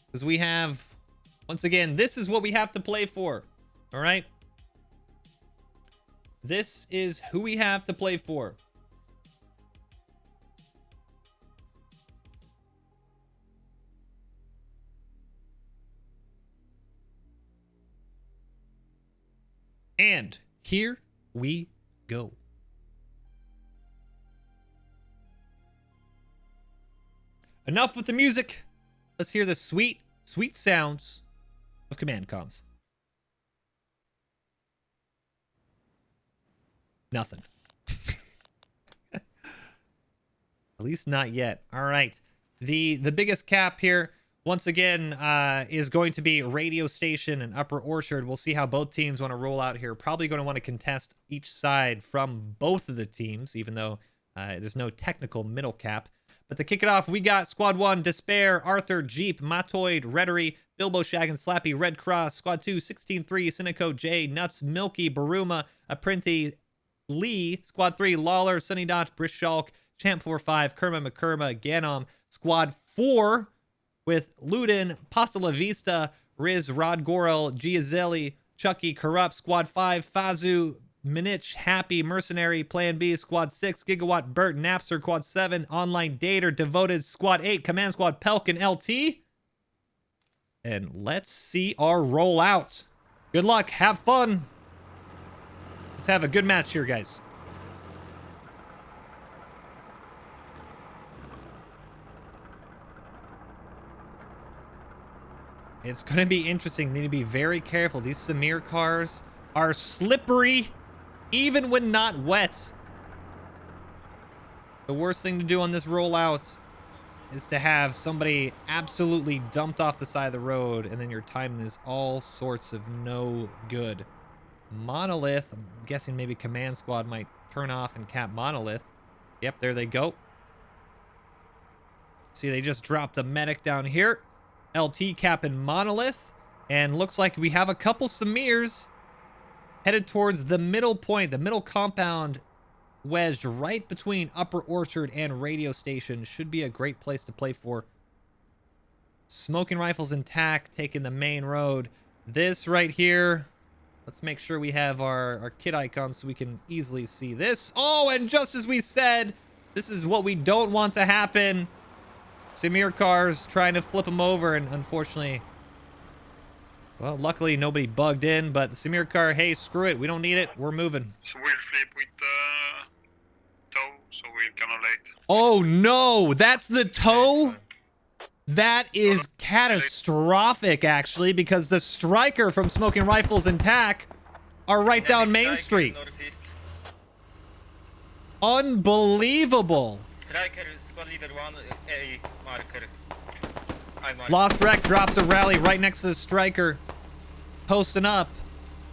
[SPEAKER 1] Because we have, once again, this is what we have to play for. All right? This is who we have to play for. And here we go. Enough with the music. Let's hear the sweet, sweet sounds of command comms. Nothing. At least not yet. All right. The biggest cap here, once again, is going to be Radio Station and Upper Orchard. We'll see how both teams want to roll out here. Probably going to want to contest each side from both of the teams, even though there's no technical middle cap. But to kick it off, we got Squad 1, Despair, Arthur, Jeep, Matoid, Reddery, Bilbo, Shag, and Slappy, Red Cross, Squad 2, 16-3, Cynico, J, Nuts, Milky, Baruma, Aprinti, Lee, Squad 3, Lawler, Sunny Dot, Brishulk, Champ 4-5, Kerma McKerma, Ganom, Squad 4 with Ludin, Pasta La Vista, Riz, Rod Gorel, Giazelli, Chucky, Corrupt, Squad 5, Fazu, Minich, Happy, Mercenary, Plan B, Squad 6, Gigawatt, Bert, Napster, Squad 7, Online Dater, Devoted, Squad 8, Command Squad, Pelk, and LT. And let's see our rollout. Good luck. Have fun. Let's have a good match here, guys. It's going to be interesting. You need to be very careful. These Samir cars are slippery, even when not wet. The worst thing to do on this rollout is to have somebody absolutely dumped off the side of the road, and then your timing is all sorts of no good. Monolith, I'm guessing maybe Command Squad might turn off and cap Monolith. Yep, there they go. See, they just dropped the medic down here. LT capping Monolith, and looks like we have a couple Samirs headed towards the middle point, the middle compound, wedged right between Upper Orchard and Radio Station. Should be a great place to play for. Smoking rifles intact, taking the main road. This right here, let's make sure we have our kit icon so we can easily see this. Oh, and just as we said, this is what we don't want to happen. Samir cars trying to flip them over, and unfortunately, well, luckily nobody bugged in, but the Samir car, hey, screw it, we don't need it, we're moving.
[SPEAKER 2] So we'll flip with tow, so we're kind of late.
[SPEAKER 1] Oh no, that's the tow? That is catastrophic, actually, because the striker from Smoking Rifles and TAC are right down Main Street. Unbelievable.
[SPEAKER 3] Striker, squad leader 1, A marker.
[SPEAKER 1] Lost Wreck drops a rally right next to the striker, posting up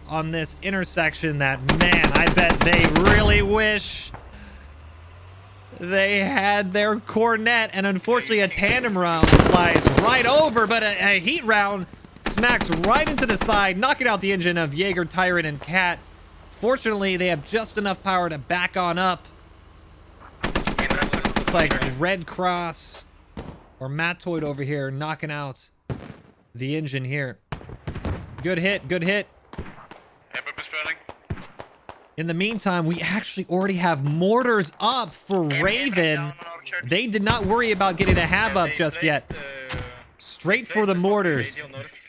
[SPEAKER 1] on this intersection that, man, I bet they really wish they had their cornet, and unfortunately a tandem round flies right over, but a heat round smacks right into the side, knocking out the engine of Jaeger, Tyrant, and Cat. Fortunately, they have just enough power to back on up. Looks like Red Cross or Matoid over here knocking out the engine here. Good hit, good hit. In the meantime, we actually already have mortars up for Raven. They did not worry about getting a hab up just yet. Straight for the mortars.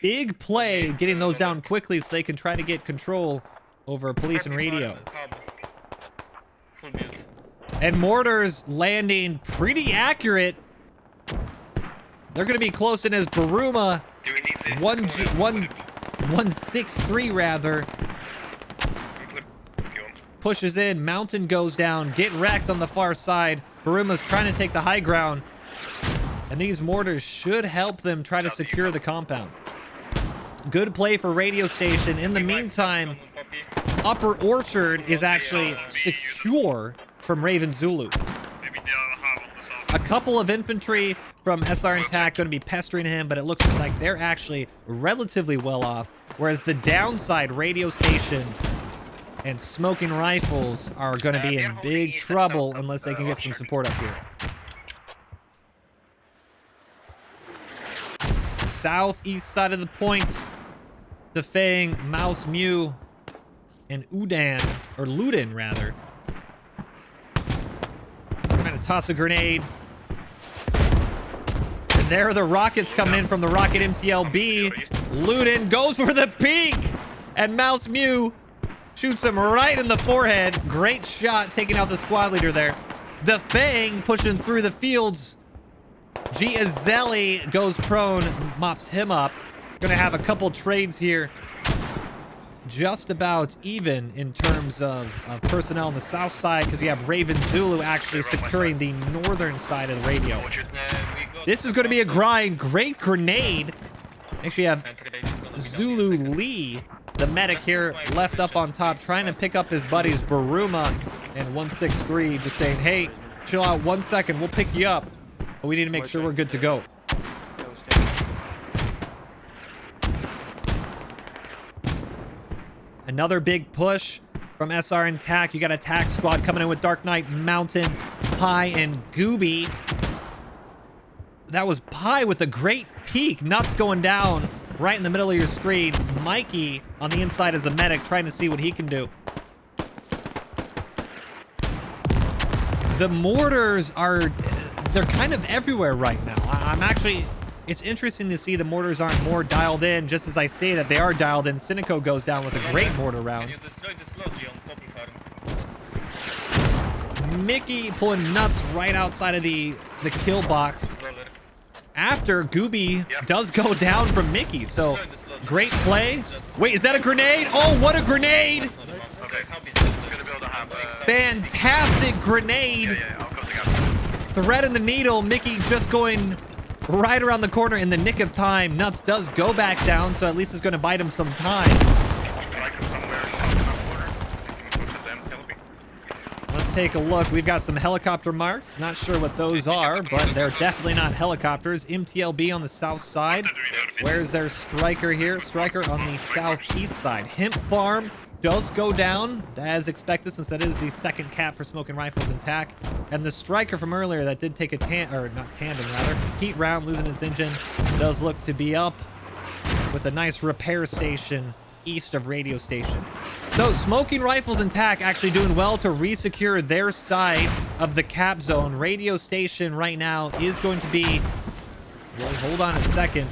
[SPEAKER 1] Big play getting those down quickly so they can try to get control over police and radio. And mortars landing pretty accurate. They're going to be close in as Baruma. 163 rather. Pushes in. Mountain goes down. Get wrecked on the far side. Baruma's trying to take the high ground. And these mortars should help them try to secure the compound. Good play for Radio Station. In the meantime, Upper Orchard is actually secure from Raven Zulu. A couple of infantry from SR and TAC going to be pestering him, but it looks like they're actually relatively well off. Whereas the downside, Radio Station and Smoking Rifles are going to be in big trouble unless they can get some support up here. Southeast side of the point, Defang, Mouse Mew, and Udan, or Ludin rather. Trying to toss a grenade. And there are the rockets coming in from the rocket MTLB. Ludin goes for the peak, and Mouse Mew Shoots him right in the forehead. Great shot, taking out the squad leader there. The Fang pushing through the fields. Giazelli goes prone, mops him up. Gonna have a couple trades here. Just about even in terms of personnel on the south side, because you have Raven Zulu actually securing the northern side of the radio. This is going to be a grind. Great grenade. Actually have Zulu Lee, the medic here, left up on top, trying to pick up his buddies Baruma and 163, just saying, hey, chill out 1 second. We'll pick you up. But we need to make sure we're good to go. Another big push from SR and TAC. You got Attack Squad coming in with Dark Knight, Mountain, Pie, and Gooby. That was Pie with a great peek. Nuts going down right in the middle of your screen. Mikey on the inside as a medic, trying to see what he can do. The mortars are... they're kind of everywhere right now. I'm actually... it's interesting to see the mortars aren't more dialed in. Just as I say that they are dialed in, Cynico goes down with a great mortar round. Mickey pulling Nuts right outside of the kill box. After Gooby does go down from Mickey. So, great play. Wait, is that a grenade? Oh, what a grenade! Fantastic grenade. Thread in the needle. Mickey just going right around the corner in the nick of time. Nuts does go back down, so at least it's going to bite him some time. Let's take a look. We've got some helicopter marks. Not sure what those are, but they're definitely not helicopters. MTLB on the south side. Where's their striker here? Striker on the southeast side. Hemp Farm does go down, as expected, since that is the second cap for Smoking Rifles and TAC. And the striker from earlier that did take a heat round, losing his engine, does look to be up with a nice repair station east of radio station. So Smoking Rifles and TAC actually doing well to resecure their side of the cap zone. Radio station right now is going to be, well, hold on a second.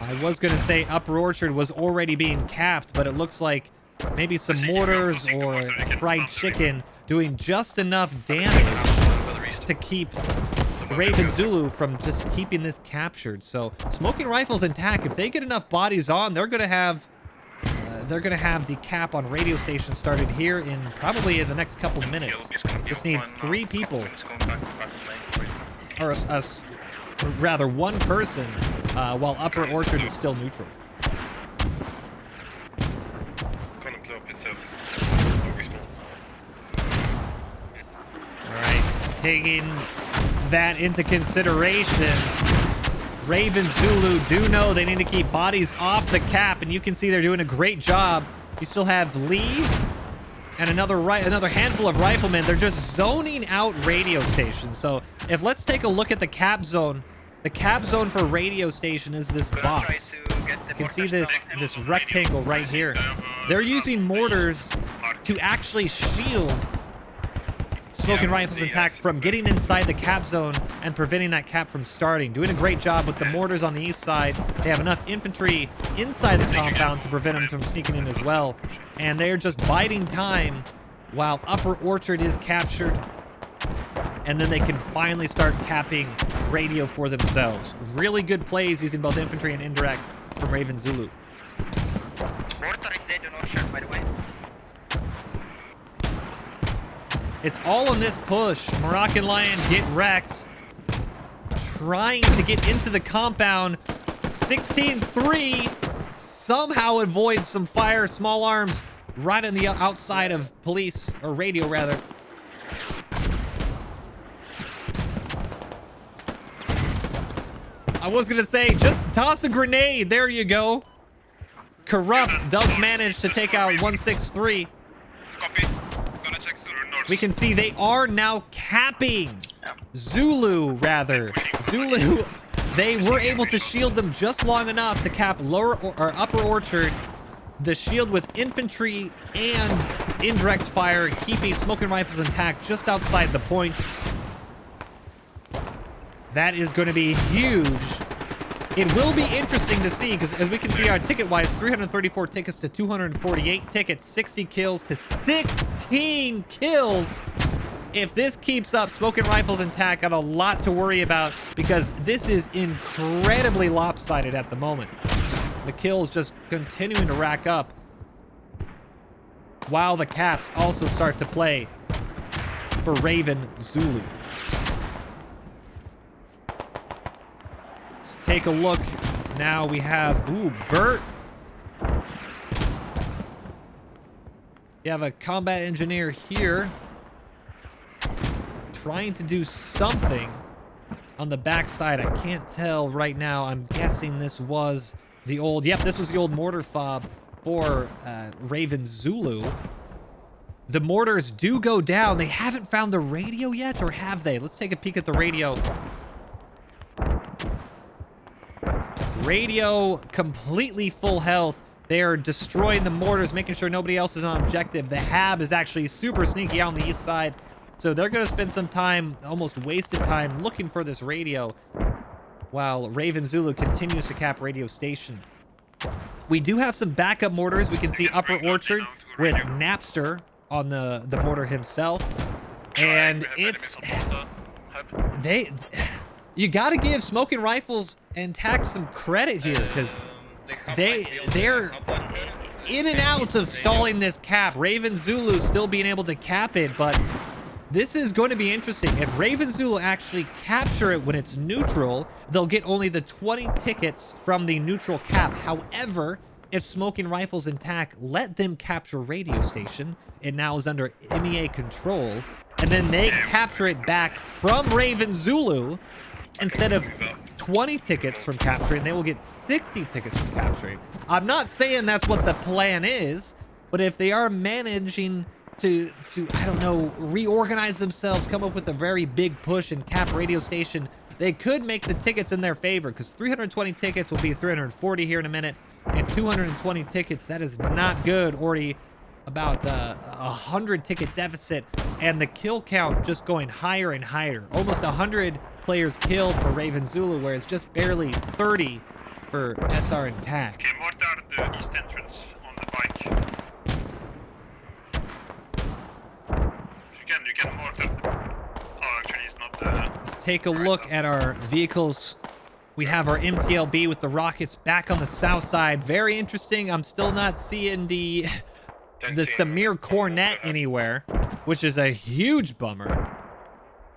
[SPEAKER 1] I was going to say Upper Orchard was already being capped, but it looks like maybe some mortars or fried chicken doing just enough damage to keep Raven Zulu from just keeping this captured. So Smoking Rifles and TAC, if they get enough bodies on, they're gonna have the cap on radio station started here in probably in the next couple minutes. Just need 3 people, or rather 1 person, while Upper Orchard is still neutral. Alright, taking that into consideration, Raven Zulu do know they need to keep bodies off the cap, and you can see they're doing a great job. You still have Lee and another handful of riflemen. They're just zoning out radio stations. So if let's take a look at the cap zone. The cap zone for radio station is this box. You can see this rectangle right here. They're using mortars to actually shield Smoking Rifles and TAC from getting inside the cap zone and preventing that cap from starting. Doing a great job with the mortars on the east side. They have enough infantry inside the compound to prevent them from sneaking in as well. And they're just biding time while Upper Orchard is captured. And then they can finally start capping radio for themselves. Really good plays using both infantry and indirect from Raven Zulu.
[SPEAKER 4] Mortar is dead on Orchard, by the way.
[SPEAKER 1] It's all on this push. Moroccan Lion get wrecked. Trying to get into the compound. 16-3. Somehow avoids some fire. Small arms right on the outside of police, or radio rather. I was gonna say, just toss a grenade. There you go. Corrupt does manage to take out 163.
[SPEAKER 2] Copy. Gonna check Zulu north.
[SPEAKER 1] We can see they are now capping Zulu, rather. Zulu, they were able to shield them just long enough to cap lower or Upper Orchard. The shield with infantry and indirect fire, keeping Smoking Rifles and TAC just outside the point. That is going to be huge It will be interesting to see, because as we can see, our ticket-wise, 334 tickets to 248 tickets, 60 kills to 16 kills. If this keeps up, Smoking Rifles and TAC got a lot to worry about, because this is incredibly lopsided at the moment. The kills just continuing to rack up, while the caps also start to play for Raven Zulu. Let's take a look. Now we have, ooh, Bert. You have a combat engineer here trying to do something on the backside. I can't tell right now. I'm guessing this was the old, yep, this was the old mortar fob for Raven Zulu. The mortars do go down. They haven't found the radio yet, or have they? Let's take a peek at the radio. Radio completely full health. They are destroying the mortars, making sure nobody else is on objective. The Hab is actually super sneaky out on the east side. So they're going to spend some time, almost wasted time, looking for this radio, while Raven Zulu continues to cap radio station. We do have some backup mortars. We can see Upper Orchard with Napster on the mortar himself. And it's... You got to give Smoking Rifles and TAC some credit here, because they're in and out of stalling this cap. Raven Zulu still being able to cap it, but this is going to be interesting. If Raven Zulu actually capture it when it's neutral, they'll get only the 20 tickets from the neutral cap. However, if Smoking Rifles and TAC let them capture radio station, it now is under MEA control, and then they capture it back from Raven Zulu, instead of 20 tickets from capturing, they will get 60 tickets from capturing. I'm not saying that's what the plan is, but if they are managing to I don't know, reorganize themselves, come up with a very big push and cap radio station, they could make the tickets in their favor, because 320 tickets will be 340 here in a minute, and 220 tickets, that is not good. Already about a 100 ticket deficit, and the kill count just going higher and higher. Almost 100 players killed for Raven Zulu, whereas just barely 30 for SR and TAC.
[SPEAKER 2] Okay, mortar the east entrance on the bike. You can mortar. Oh, actually, it's not the...
[SPEAKER 1] Let's take a look at our vehicles. We have our MTLB with the rockets back on the south side. Very interesting. I'm still not seeing the Samir Cornet anywhere, which is a huge bummer.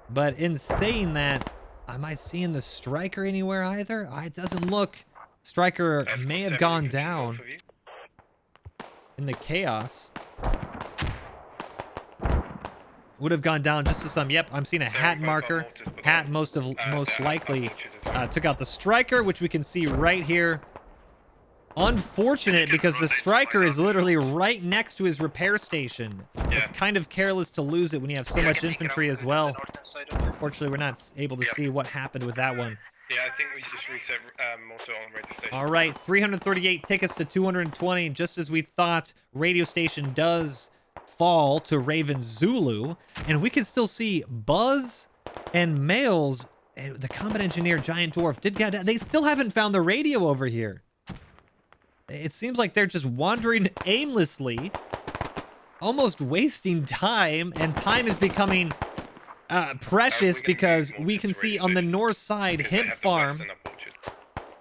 [SPEAKER 1] But in saying that, am I seeing the Striker anywhere either? It doesn't look. Striker may have gone down in the chaos. Would have gone down just to some. Yep, I'm seeing a hat marker. Hat most likely took out the Striker, which we can see right here. Unfortunate, because the Striker is literally right next to his repair station. It's kind of careless to lose it when you have so much infantry as well. Unfortunately, we're not able to see what happened with that one.
[SPEAKER 5] Yeah, I think we should just reset mortar on radio station.
[SPEAKER 1] All right, 338 tickets to 220, just as we thought. Radio station does fall to Raven Zulu, and we can still see Buzz and Males. The combat engineer Giant Dwarf did get. They still haven't found the radio over here. It seems like they're just wandering aimlessly, almost wasting time, and time is becoming precious, because we can see on the north side, Hemp Farm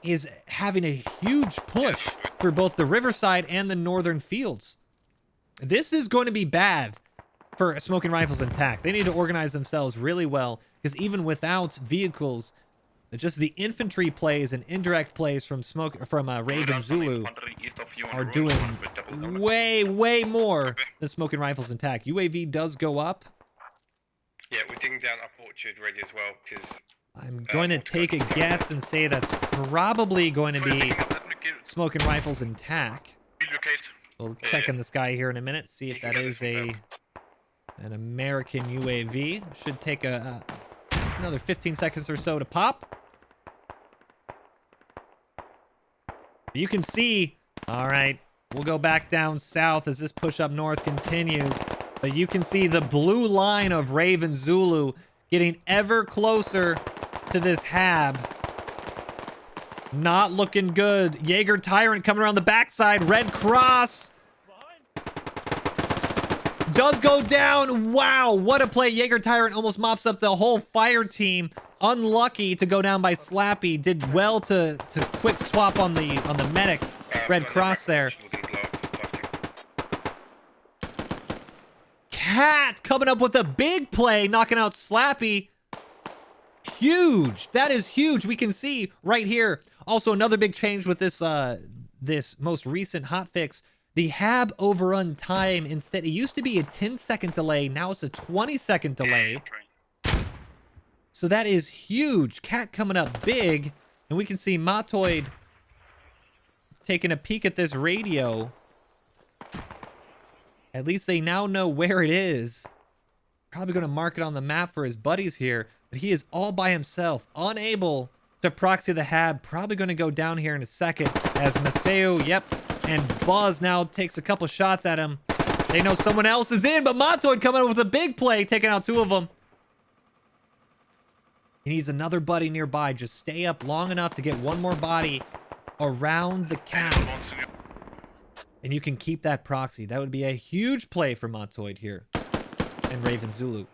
[SPEAKER 1] is having a huge push for both the riverside and the northern fields. This is going to be bad for Smoking Rifles and TAC. They need to organize themselves really well, because even without vehicles, just the infantry plays and indirect plays from Raven Zulu are doing way more than Smoking Rifles and TAC. UAV does go up.
[SPEAKER 5] Yeah, we're digging down up Orchard ready as well, because
[SPEAKER 1] I'm going to take a guess and say that's probably going to be Smoking Rifles and TAC. We'll check in the sky here in a minute, see if that is an American UAV. Should take another 15 seconds or so to pop. You can see, all right, we'll go back down south as this push up north continues. But you can see the blue line of Raven Zulu getting ever closer to this Hab. Not looking good. Jaeger Tyrant coming around the backside. Red Cross does go down. Wow, what a play. Jaeger Tyrant almost mops up the whole fire team. Unlucky to go down by Slappy. Did well to quick swap on the medic. Red Cross there. Cat coming up with a big play, knocking out Slappy. Huge. That is huge. We can see right here. Also, another big change with this this most recent hotfix. The HAB overrun time, instead, it used to be a 10-second delay. Now it's a 20-second delay. So that is huge. Cat coming up big. And we can see Moidawg taking a peek at this radio. At least they now know where it is. Probably going to mark it on the map for his buddies here. But he is all by himself, unable to proxy the HAB. Probably going to go down here in a second as Maseo, yep, and Buzz now takes a couple shots at him. They know someone else is in, but Moidawg coming up with a big play, taking out 2 of them. He needs another buddy nearby. Just stay up long enough to get one more body around the cat. And you can keep that proxy. That would be a huge play for Moidawg here. And Raven Zulu.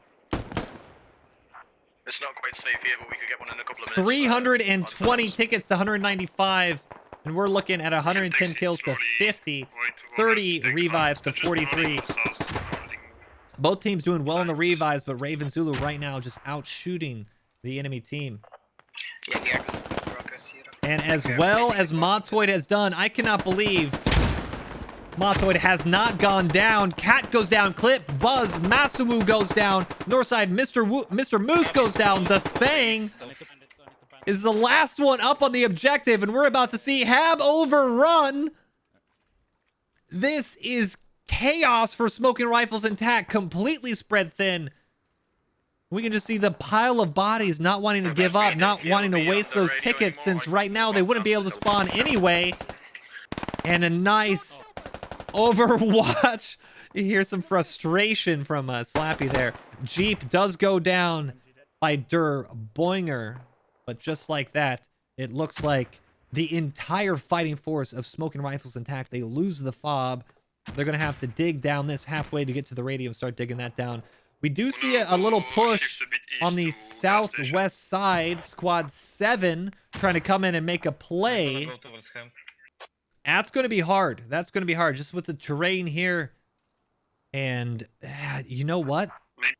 [SPEAKER 6] It's not quite safe here, but we could get one in a couple of minutes.
[SPEAKER 1] 320 tickets to 195. And we're looking at 110 kills to 50. 30 revives to 43. Both teams doing well in the revives, but Raven Zulu right now just out shooting the enemy team. And as well as Moidawg has done, I cannot believe Moidawg has not gone down. Cat goes down. Clip. Buzz. Masawu goes down. Northside. Mr. Moose goes down. The Fang is the last one up on the objective, and we're about to see HAB overrun. This is chaos for Smoking Rifles and TAC. Completely spread thin. We can just see the pile of bodies not wanting to give up, not wanting to waste those tickets, since right now they wouldn't be able to spawn anyway. And a nice Overwatch. You hear some frustration from Slappy there. Jeep does go down by Der Boinger. But just like that, it looks like the entire fighting force of Smoking Rifles and TAC, they lose the fob. They're going to have to dig down this halfway to get to the radio and start digging that down. We do see a little push on the southwest side. Squad 7 trying to come in and make a play. That's going to be hard. That's going to be hard just with the terrain here. And you know what?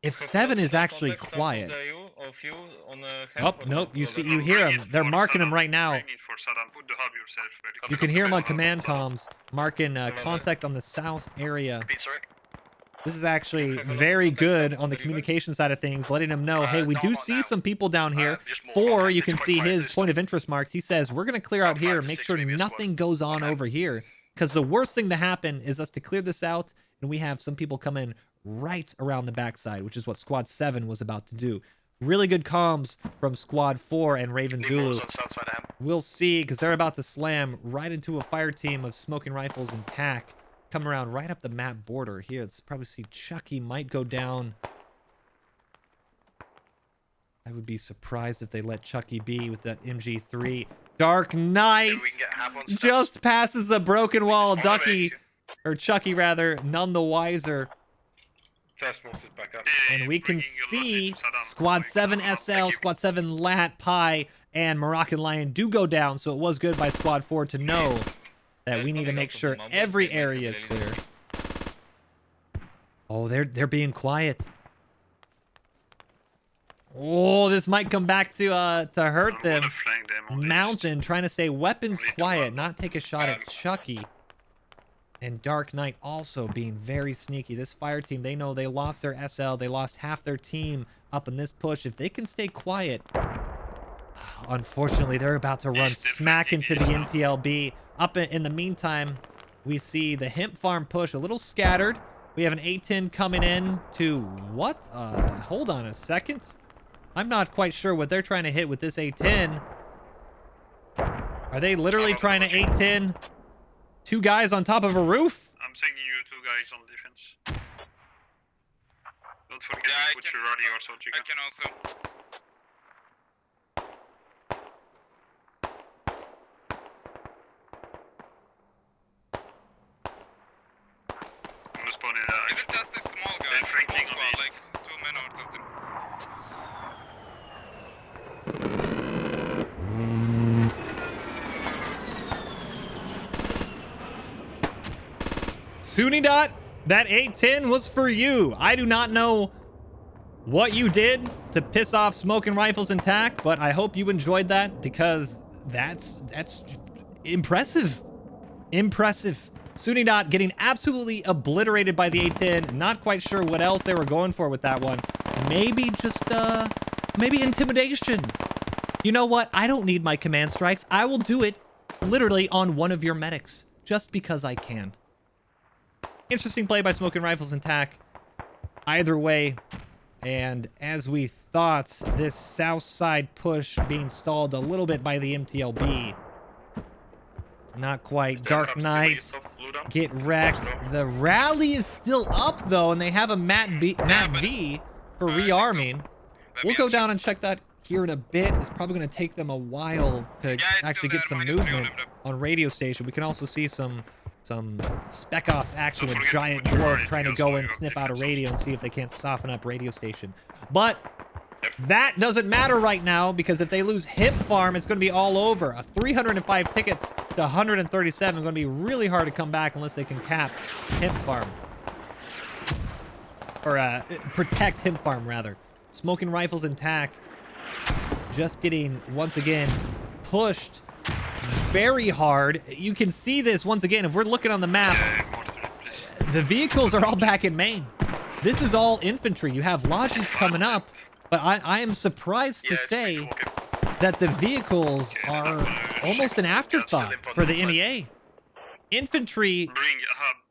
[SPEAKER 1] If 7 is actually quiet. Oh, nope. You hear them. They're marking them right now. You can hear them on command comms marking contact on the south area. This is actually very good on the communication side of things, letting them know, hey, we do see some people down here. 4, you can see his point of interest marks. He says, we're going to clear out here, make sure nothing goes on over here. Because the worst thing to happen is us to clear this out, and we have some people come in right around the backside, which is what Squad 7 was about to do. Really good comms from Squad 4 and Raven Zulu. We'll see, because they're about to slam right into a fire team of Smoking Rifles and TAC. Come around right up the map border here. Let's probably see Chucky might go down. I would be surprised if they let Chucky be with that MG3. Dark Knight just passes the broken wall. Ducky, or Chucky rather, none the wiser.
[SPEAKER 5] Back up.
[SPEAKER 1] And we can see Squad 7 SL, Squad 7 Lat, Pi, and Moroccan Lion do go down. So it was good by Squad 4 to know that we need to make sure every area is clear. Oh, they're being quiet. Oh, this might come back to hurt them. Mountain trying to stay weapons quiet, not take a shot at Chucky. And Dark Knight also being very sneaky. This fire team, they know they lost their SL. They lost half their team up in this push. If they can stay quiet, unfortunately, they're about to run smack into the MTLB. Up in the meantime, we see the hemp farm push a little scattered. We have an A-10 coming in to what? Hold on a second. I'm not quite sure what they're trying to hit with this A-10. Are they literally trying to A-10 2 guys on top of a roof?
[SPEAKER 2] I'm sending you 2 guys on defense. Don't forget to put your radio also, Chica.
[SPEAKER 6] I can also.
[SPEAKER 2] gonna spawn in
[SPEAKER 7] Is it just this small guy?
[SPEAKER 2] They're flanking
[SPEAKER 7] Small
[SPEAKER 2] on
[SPEAKER 7] squad,
[SPEAKER 2] east.
[SPEAKER 7] like 2 men or something.
[SPEAKER 1] Sunidot, that 810 was for you. I do not know what you did to piss off Smoking Rifles and TAC, but I hope you enjoyed that because that's impressive. Impressive. Sunidot getting absolutely obliterated by the 810. Not quite sure what else they were going for with that one. Maybe just, maybe intimidation. You know what? I don't need my command strikes. I will do it literally on one of your medics just because I can. Interesting play by Smoking Rifles and TAC. Either way, and as we thought, this south side push being stalled a little bit by the MTLB. Not quite. Dark Knight, get wrecked. The rally is still up though, and they have a Matt V for rearming. We'll go down and check that here in a bit. It's probably going to take them a while to actually get some movement on radio station. We can also see some Spec Ops action with Giant Dwarf trying to go and sniff out a radio and see if they can't soften up radio station. But that doesn't matter right now because if they lose Hip Farm, it's going to be all over. A 305 tickets to 137 is going to be really hard to come back unless they can cap Hip Farm. Or protect Hip Farm, rather. Smoking Rifles and TAC just getting, once again, pushed very hard. You can see this once again. If we're looking on the map, the vehicles are all back in main. This is all infantry. You have lodges coming up, but I am surprised to say that the vehicles are almost an afterthought for the NEA. Infantry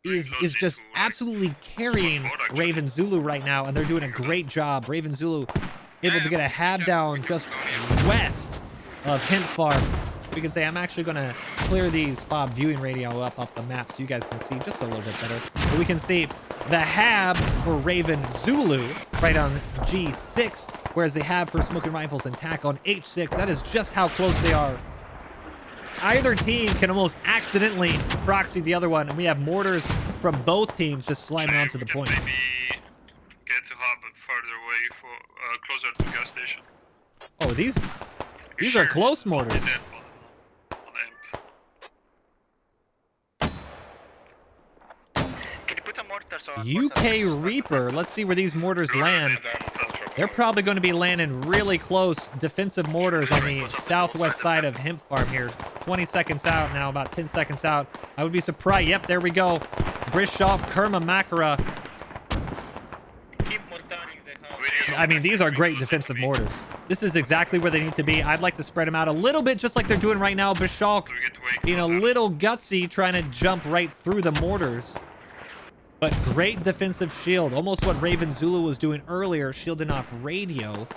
[SPEAKER 1] is just absolutely carrying Raven Zulu right now, and they're doing a great job. Raven Zulu able to get a hab down just west of Hint Farm. We can say I'm actually going to clear these fob viewing radio up the map so you guys can see just a little bit better. But we can see the hab for Raven Zulu right on G6, whereas they have for Smoking Rifles and TAC on H6. That is just how close they are. Either team can almost accidentally proxy the other one, and we have mortars from both teams just sliding onto the point.
[SPEAKER 2] Maybe get to hub further away for closer to the gas station.
[SPEAKER 1] Oh, these are close mortars. UK Reaper. Let's see where these mortars land. They're probably going to be landing really close defensive mortars on the southwest side of Hemp Farm here. 20 seconds out now, about 10 seconds out. I would be surprised. Yep, there we go. Brishop, Kerma, Makara. I mean, these are great defensive mortars. This is exactly where they need to be. I'd like to spread them out a little bit, just like they're doing right now. Bishop being a little gutsy, trying to jump right through the mortars. But great defensive shield. Almost what Raven Zulu was doing earlier, shielding off radio.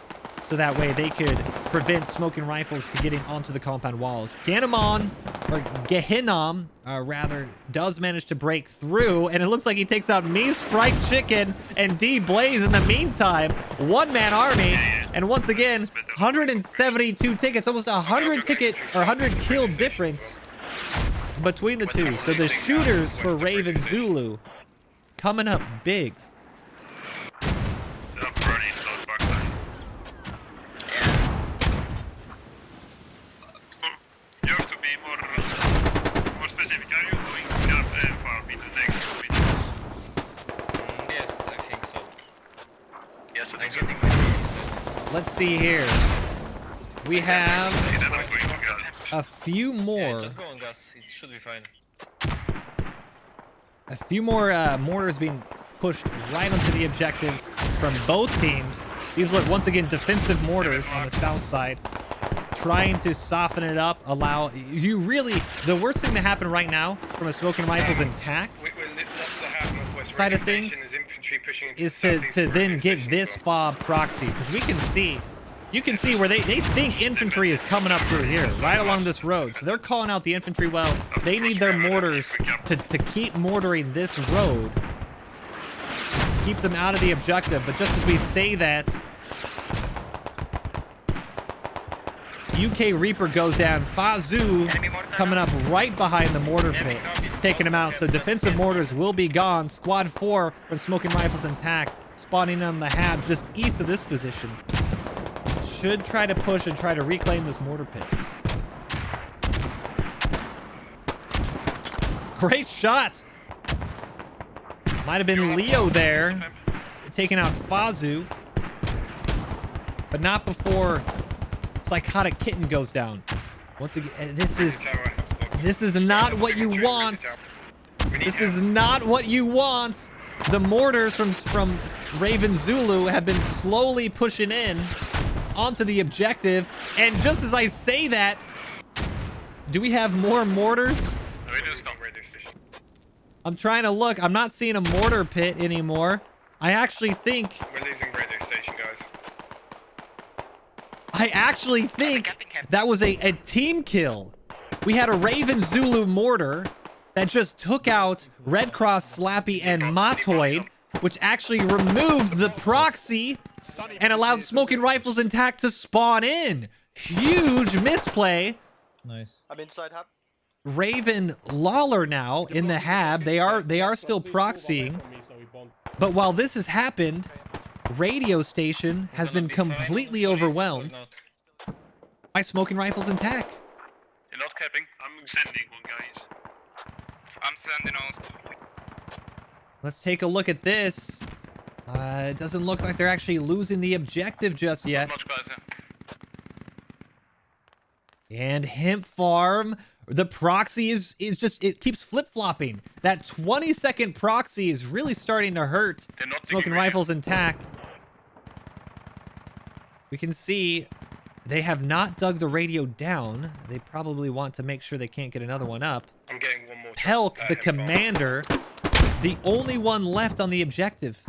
[SPEAKER 1] So that way they could prevent Smoking Rifles to getting onto the compound walls. Ganamon, or Gehinnom, rather, does manage to break through. And it looks like he takes out Mies Fried Chicken and D-Blaze in the meantime. One-man army. And once again, 172 tickets. Almost 100 ticket, or 100 kill difference between the two. So the shooters for Raven Zulu coming up big.
[SPEAKER 2] You have to be more specific. Are you going far in the next meters?
[SPEAKER 3] Yes, I think so.
[SPEAKER 6] Yes, I
[SPEAKER 3] I'm
[SPEAKER 6] think so.
[SPEAKER 3] getting my feelings.
[SPEAKER 1] Let's see here. We have
[SPEAKER 2] Then I'm going to gas.
[SPEAKER 1] a few
[SPEAKER 3] Yeah,
[SPEAKER 1] more.
[SPEAKER 3] just go on gas. It should be fine.
[SPEAKER 1] A few more mortars being pushed right onto the objective from both teams. These look, once again, defensive mortars on the south side. Trying to soften it up, allow... You really... The worst thing to happen right now from a Smoking Rifles and TAC side of things is to then get this fob proxy. Because we can see... You can see where they think infantry is coming up through here, right along this road. So they're calling out the infantry well. They need their mortars to keep mortaring this road. Keep them out of the objective. But just as we say that, UK Reaper goes down. Fazoo coming up right behind the mortar pit, taking him out. So defensive mortars will be gone. Squad 4 from Smoking Rifles and TAC spawning on the Habs just east of this position. Should try to push and try to reclaim this mortar pit. Great shot. Might have been Leo there, taking out Fazoo. But not before Psychotic Kitten goes down. Once again, this is not what you want. This is not what you want. The mortars from Raven Zulu have been slowly pushing in onto the objective. And just as I say that, do we have more mortars? I'm trying to look. I'm not seeing a mortar pit anymore. I actually think...
[SPEAKER 5] We're losing radio station, guys.
[SPEAKER 1] I actually think that was a team kill. We had a Raven Zulu mortar that just took out Red Cross, Slappy, and Moidawg, which actually removed the proxy and allowed Smoking Rifles and TAC to spawn in. Huge misplay.
[SPEAKER 8] Nice.
[SPEAKER 6] I'm inside hub.
[SPEAKER 1] Raven Lawler now in the Hab. They are still proxying. But while this has happened, radio station has been completely overwhelmed by Smoking Rifles and TAC.
[SPEAKER 2] You're not capping. I'm sending one, guys.
[SPEAKER 7] I'm sending also.
[SPEAKER 1] Let's take a look at this. It doesn't look like they're actually losing the objective just yet.
[SPEAKER 7] Much guys, yeah.
[SPEAKER 1] And Hemp Farm, the proxy is just, it keeps flip-flopping. That 20-second proxy is really starting to hurt
[SPEAKER 2] They're not
[SPEAKER 1] Smoking
[SPEAKER 2] taking
[SPEAKER 1] Rifles and TAC. We can see they have not dug the radio down. They probably want to make sure they can't get another one up.
[SPEAKER 5] I'm getting one more.
[SPEAKER 1] Pelk, the
[SPEAKER 5] Hemp Farm.
[SPEAKER 1] commander, the only one left on the objective.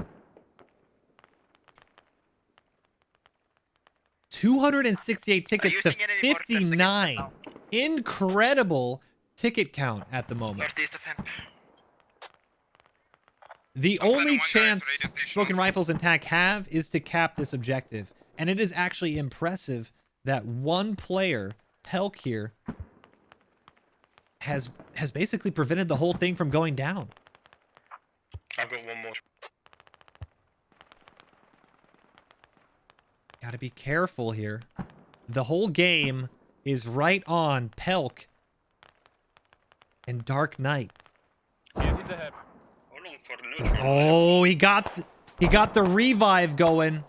[SPEAKER 1] 268 tickets to 59. Incredible ticket count at the moment.
[SPEAKER 4] Northeast of him.
[SPEAKER 1] The
[SPEAKER 7] I'm sending
[SPEAKER 1] only
[SPEAKER 7] one guy to
[SPEAKER 1] chance
[SPEAKER 7] radio station
[SPEAKER 1] Smoking
[SPEAKER 7] also.
[SPEAKER 1] Rifles and TAC have is to cap this objective. And it is actually impressive that one player, Pelk here, has basically prevented the whole thing from going down.
[SPEAKER 5] I've got one more.
[SPEAKER 1] Gotta be careful here. The whole game is right on Pelk and Dark Knight. Oh, he got the revive going.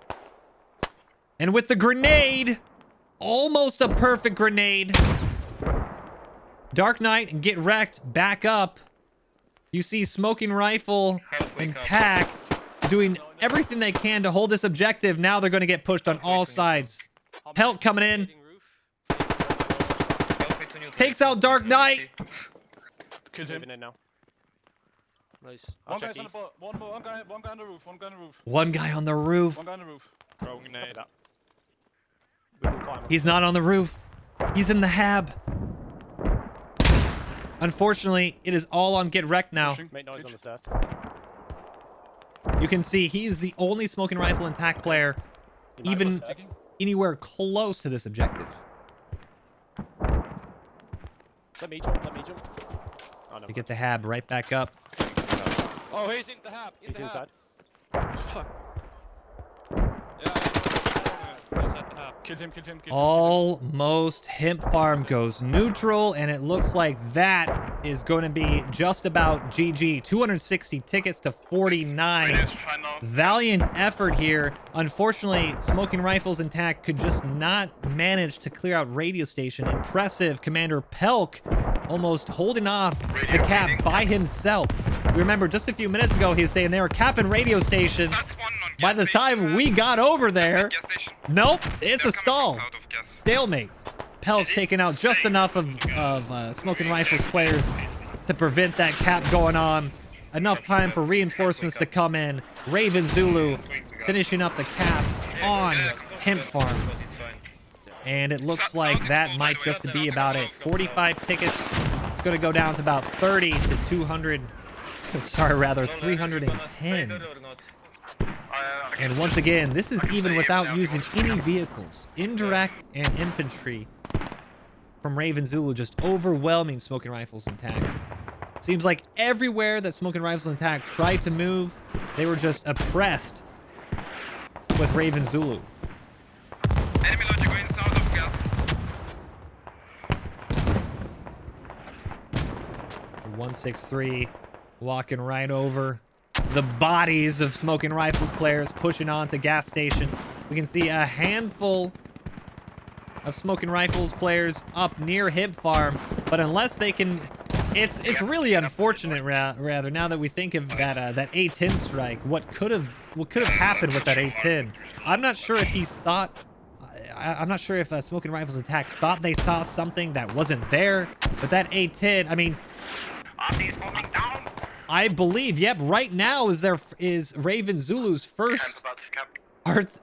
[SPEAKER 1] And with the grenade, almost a perfect grenade. Dark Knight and Get Wrecked back up. You see Smoking Rifle and TAC doing everything they can to hold this objective. Now they're going to get pushed on all sides. Pelk coming in. Takes out Dark Knight.
[SPEAKER 9] Kills him. In now.
[SPEAKER 8] Nice.
[SPEAKER 9] One guy's on the boat. One guy on the roof. One guy on the roof.
[SPEAKER 1] One guy on the roof.
[SPEAKER 9] One guy on the roof.
[SPEAKER 8] Throwing a nade.
[SPEAKER 1] He's not on the roof. He's in the Hab. Unfortunately, it is all on Get Wrecked now.
[SPEAKER 8] Make noise on the stairs.
[SPEAKER 1] You can see he's the only Smoking Rifle and TAC player even anywhere close to this objective.
[SPEAKER 8] Let me jump. Oh, no.
[SPEAKER 1] To get the Hab right back up.
[SPEAKER 7] Oh, he's in the hab.
[SPEAKER 8] He's inside.
[SPEAKER 7] Fuck. Yeah, he's at the hab.
[SPEAKER 9] Kill him.
[SPEAKER 1] Almost Hemp Farm goes neutral, and it looks like that is going to be just about GG. 260 tickets to 49. Valiant effort here. Unfortunately, Smoking Rifles and TAC could just not manage to clear out radio station. Impressive. Commander Pelk almost holding off the cap by himself. We remember just a few minutes ago he was saying they were capping radio station. By the time we got over there, nope, it's a stall. Stalemate. Pelk's taking out just enough of Smoking Rifles players to prevent that cap going on. Enough time for reinforcements to come in. Raven Zulu finishing up the cap on Hemp Farm. And it looks like that might just be about it. 45 tickets. It's going to go down to about 30 to 200. Sorry, rather 310. And once again, this is even without using any vehicles. Indirect and infantry from Raven Zulu just overwhelming Smoking Rifles and TAC. Seems like everywhere that Smoking Rifles and TAC tried to move, they were just oppressed with Raven Zulu.
[SPEAKER 6] Enemy logic going south of gas.
[SPEAKER 1] 163 walking right over the bodies of Smoking Rifles players pushing on to gas station. We can see a handful of Smoking Rifles players up near Hip Farm, but unless they can, it's really unfortunate rather now that we think of that A10 strike. What could have happened with that A10? I'm not sure if he's thought. I'm not sure if Smoking Rifles attack thought they saw something that wasn't there, but that A10. I mean, I believe. Yep. Right now is Raven Zulu's first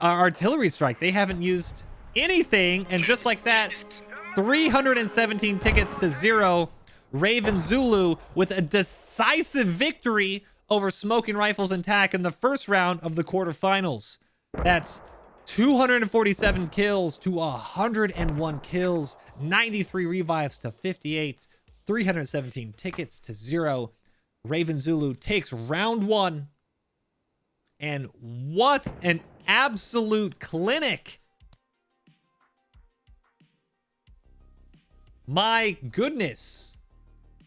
[SPEAKER 1] artillery strike. They haven't used anything, and just like that, 317 tickets to 0. Raven Zulu with a decisive victory over Smoking Rifles and TAC in the first round of the quarterfinals. That's 247 kills to 101 kills, 93 revives to 58, 317 tickets to 0. Raven Zulu takes round 1. And what an absolute clinic. My goodness.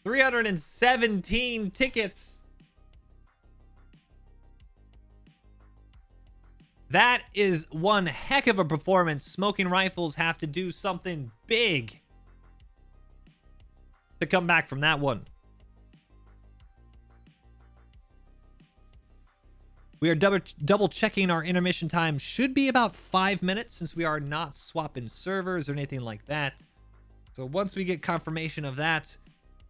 [SPEAKER 1] 317 tickets. That is one heck of a performance. Smoking Rifles have to do something big to come back from that one. We are double checking our intermission time. Should be about 5 minutes since we are not swapping servers or anything like that. So once we get confirmation of that,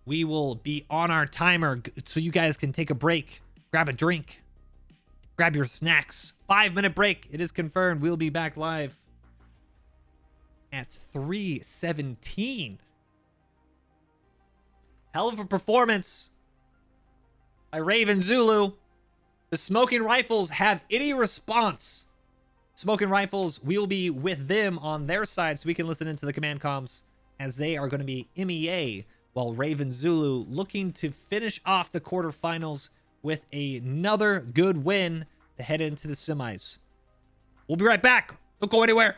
[SPEAKER 1] we will be on our timer so you guys can take a break, grab a drink, grab your snacks. 5-minute break. It is confirmed. We'll be back live at 3:17. Hell of a performance by Raven Zulu. The Smoking Rifles have any response. Smoking Rifles, we'll be with them on their side so we can listen into the command comms as they are going to be MEA, while Raven Zulu looking to finish off the quarterfinals with another good win to head into the semis. We'll be right back. Don't go anywhere.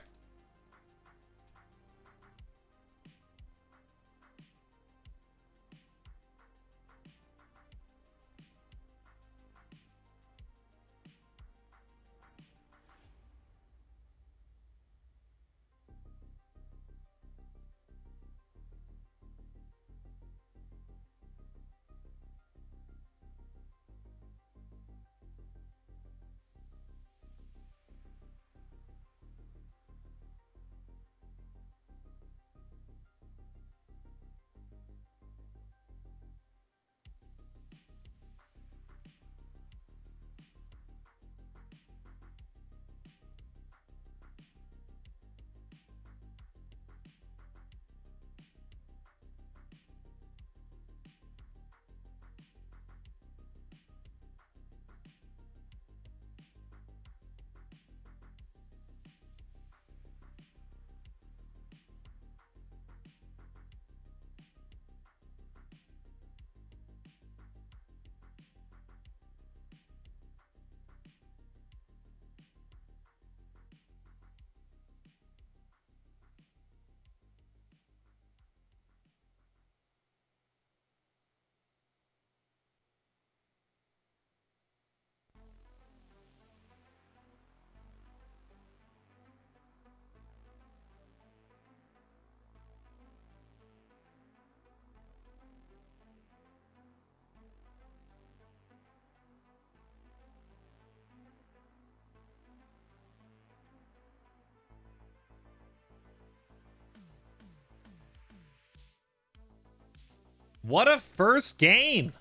[SPEAKER 1] What a first game.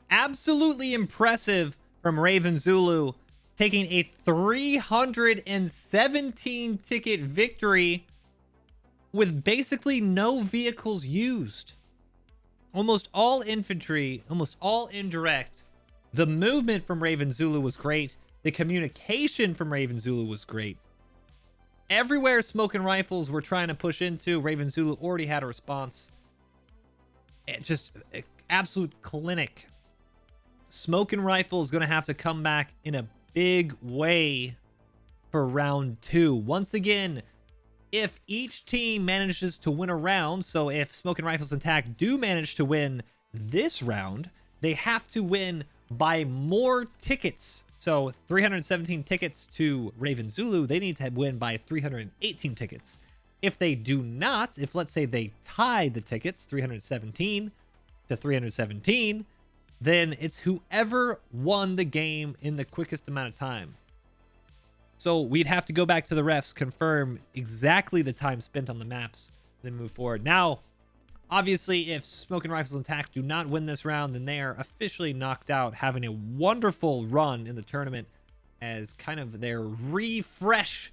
[SPEAKER 1] Absolutely impressive from Raven Zulu, taking a 317 ticket victory with basically no vehicles used. Almost all infantry, almost all indirect. The movement from Raven Zulu was great. The communication from Raven Zulu was great. everywhere Smoking Rifles were trying to push into, Raven Zulu already had a response. Just absolute clinic. Smoking Rifle is going to have to come back in a big way for round 2. Once again, if each team manages to win a round, so if Smoking Rifles and TAC do manage to win this round, they have to win by more tickets. So 317 tickets to Raven Zulu, they need to win by 318 tickets. If they do not, if let's say they tie the tickets, 317 to 317, then it's whoever won the game in the quickest amount of time. So we'd have to go back to the refs, confirm exactly the time spent on the maps, then move forward. Now, obviously, if Smoking Rifles and TAC do not win this round, then they are officially knocked out, having a wonderful run in the tournament as kind of their reset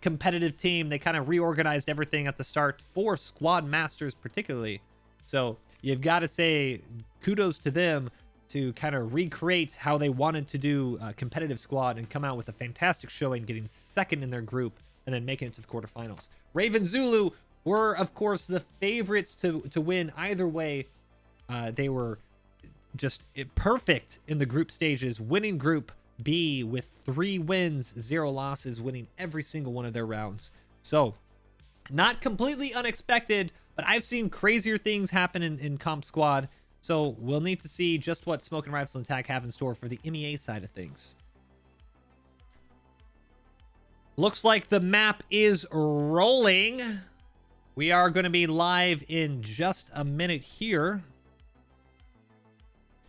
[SPEAKER 1] competitive team. They kind of reorganized everything at the start for Squad Masters particularly. So you've got to say kudos to them to kind of recreate how they wanted to do a competitive squad and come out with a fantastic showing, getting second in their group and then making it to the quarterfinals. Raven Zulu were, of course, the favorites to win either way. They were just perfect in the group stages, winning Group B with 3 wins, 0 losses, winning every single one of their rounds. So, not completely unexpected, but I've seen crazier things happen in Comp Squad. So, we'll need to see just what Smoking Rifles and TAC have in store for the MEA side of things. Looks like the map is rolling. We are going to be live in just a minute here.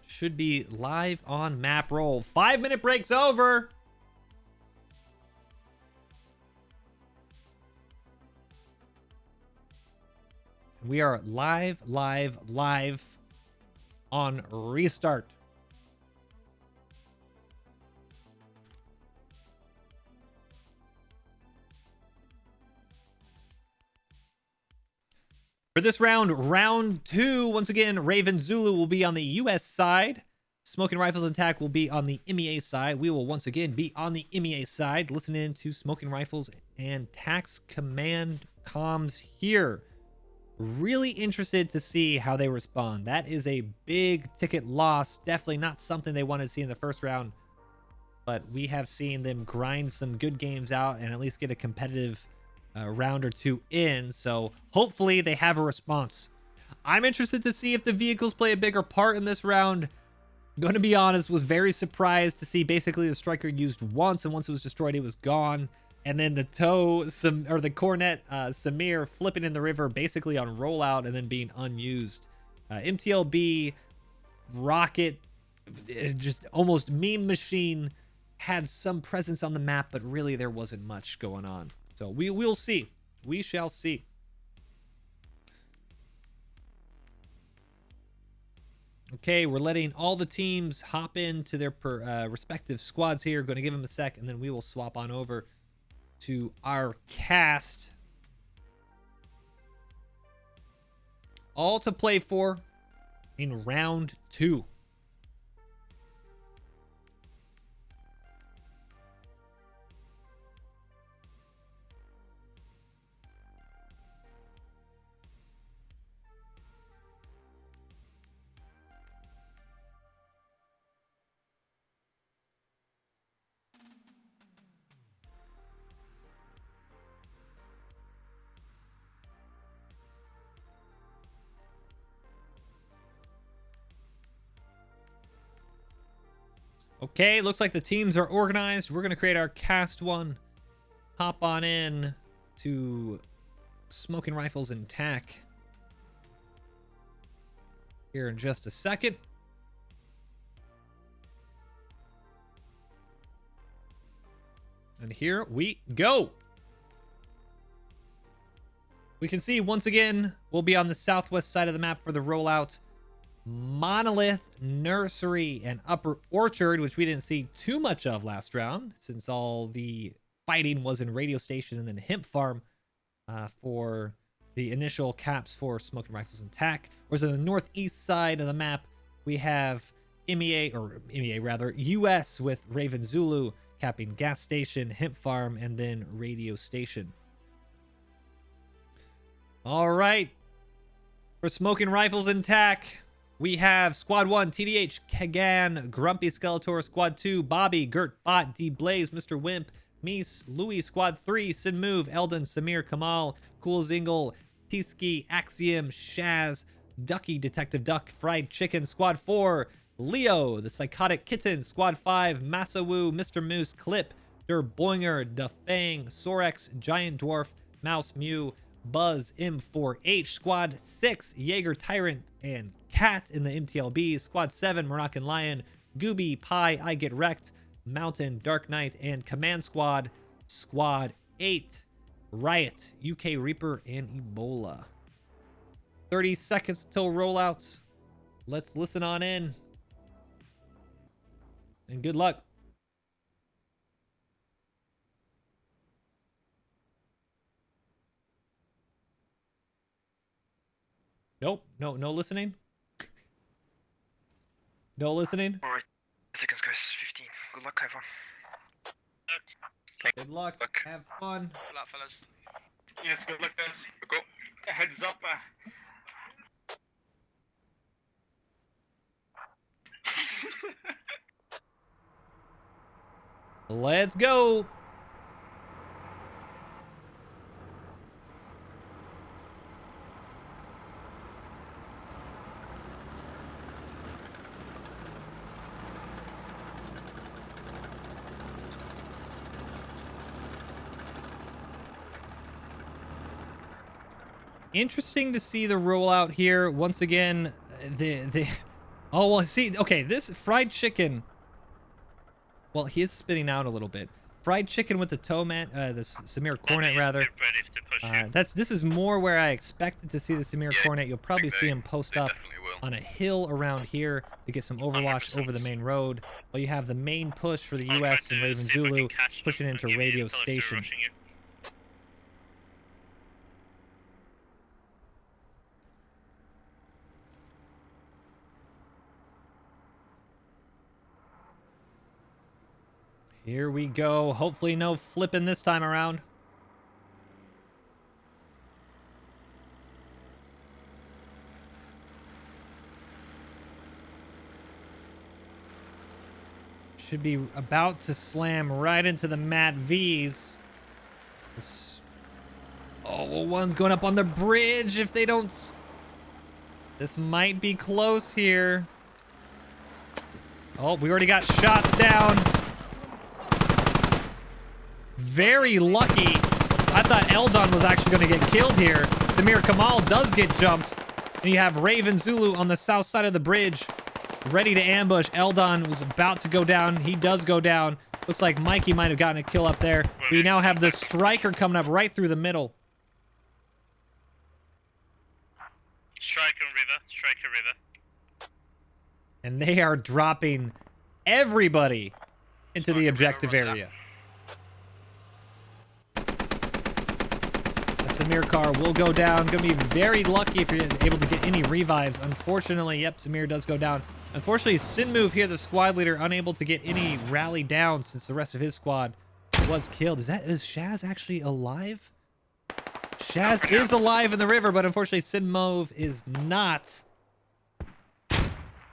[SPEAKER 1] Should be live on map roll. 5-minute break's over. We are live on restart. For this round, round 2, once again, Raven Zulu will be on the US side. Smoking Rifles and TAC will be on the MEA side. We will once again be on the MEA side. Listen in to Smoking Rifles and TAC's command comms here. Really interested to see how they respond. That is a big ticket loss. Definitely not something they wanted to see in the first round. But we have seen them grind some good games out and at least get a competitive round or 2 in, so hopefully they have a response. I'm interested to see if the vehicles play a bigger part in this round. Going to be honest, was very surprised to see basically the striker used once, and once it was destroyed, it was gone. And then the the cornet Samir flipping in the river basically on rollout and then being unused. MTLB, Rocket, just almost meme machine had some presence on the map, but really there wasn't much going on. So we'll see. We shall see. Okay, we're letting all the teams hop into their respective squads here. Going to give them a sec, and then we will swap on over to our cast. All to play for in round 2. Okay, looks like the teams are organized. We're going to create our cast one. Hop on in to Smoking Rifles and TAC here in just a second. And here we go. We can see once again, we'll be on the southwest side of the map for the rollout. Monolith, Nursery, and Upper Orchard, which we didn't see too much of last round since all the fighting was in Radio Station and then Hemp Farm for the initial caps for Smoking Rifles and TAC. Whereas on the northeast side of the map, we have US with Raven Zulu capping gas station, hemp farm, and then radio station. All right. For smoking rifles and tack, we have Squad 1, TDH, Kagan, Grumpy Skeletor, Squad 2, Bobby, Gert, Bot, D Blaze, Mr. Wimp, Mies, Louis, Squad 3, Sid Move, Eldon, Samir, Kamal, Cool Zingle, Tiski, Axiom, Shaz, Ducky, Detective Duck, Fried Chicken, Squad 4, Leo, the Psychotic Kitten, Squad 5, Masawu, Mr. Moose, Clip, Der Boinger, Da Fang, Sorex, Giant Dwarf, Mouse Mew, Buzz, M4H, Squad 6, Jaeger Tyrant, and Cat in the MTLB, Squad 7, Moroccan Lion, Gooby, Pie, I Get Wrecked, Mountain, Dark Knight, and Command Squad, Squad 8, Riot, UK Reaper, and Ebola. 30 seconds till rollouts. Let's listen on in. And good luck. Nope. No listening. No listening.
[SPEAKER 4] Alright. Seconds, guys. 15. Good luck, everyone.
[SPEAKER 1] Good luck. Have fun.
[SPEAKER 6] Good luck, fellas.
[SPEAKER 2] Yes, good luck, guys.
[SPEAKER 5] Go.
[SPEAKER 2] Heads up.
[SPEAKER 1] Let's go. Interesting to see the rollout here once again. Oh well, see, okay, this fried chicken. Well, he is spinning out a little bit. Fried chicken with the Tomat, the Samir Cornet rather. This is more where I expected to see the Samir Cornet. You'll probably see him post up on a hill around here to get some overwatch over the main road. Well, you have the main push for the US and Raven Zulu pushing into radio station. Here we go. Hopefully no flipping this time around. Should be about to slam right into the Matt V's. Oh, one's going up on the bridge if they don't... This might be close here. Oh, we already got shots down. Very lucky. I thought Eldon was actually going to get killed here. Samir Kamal does get jumped. And you have Raven Zulu on the south side of the bridge, ready to ambush. Eldon was about to go down. He does go down. Looks like Mikey might have gotten a kill up there. We now have the striker coming up right through the middle.
[SPEAKER 2] Striker River.
[SPEAKER 1] And they are dropping everybody into the objective area. Samir car will go down. Gonna be very lucky if you're able to get any revives. Unfortunately, yep, Samir does go down. Unfortunately, Sin Move here, the squad leader, unable to get any rally down since the rest of his squad was killed. Is Shaz actually alive? Shaz is alive in the river, but unfortunately, Sin Move is not.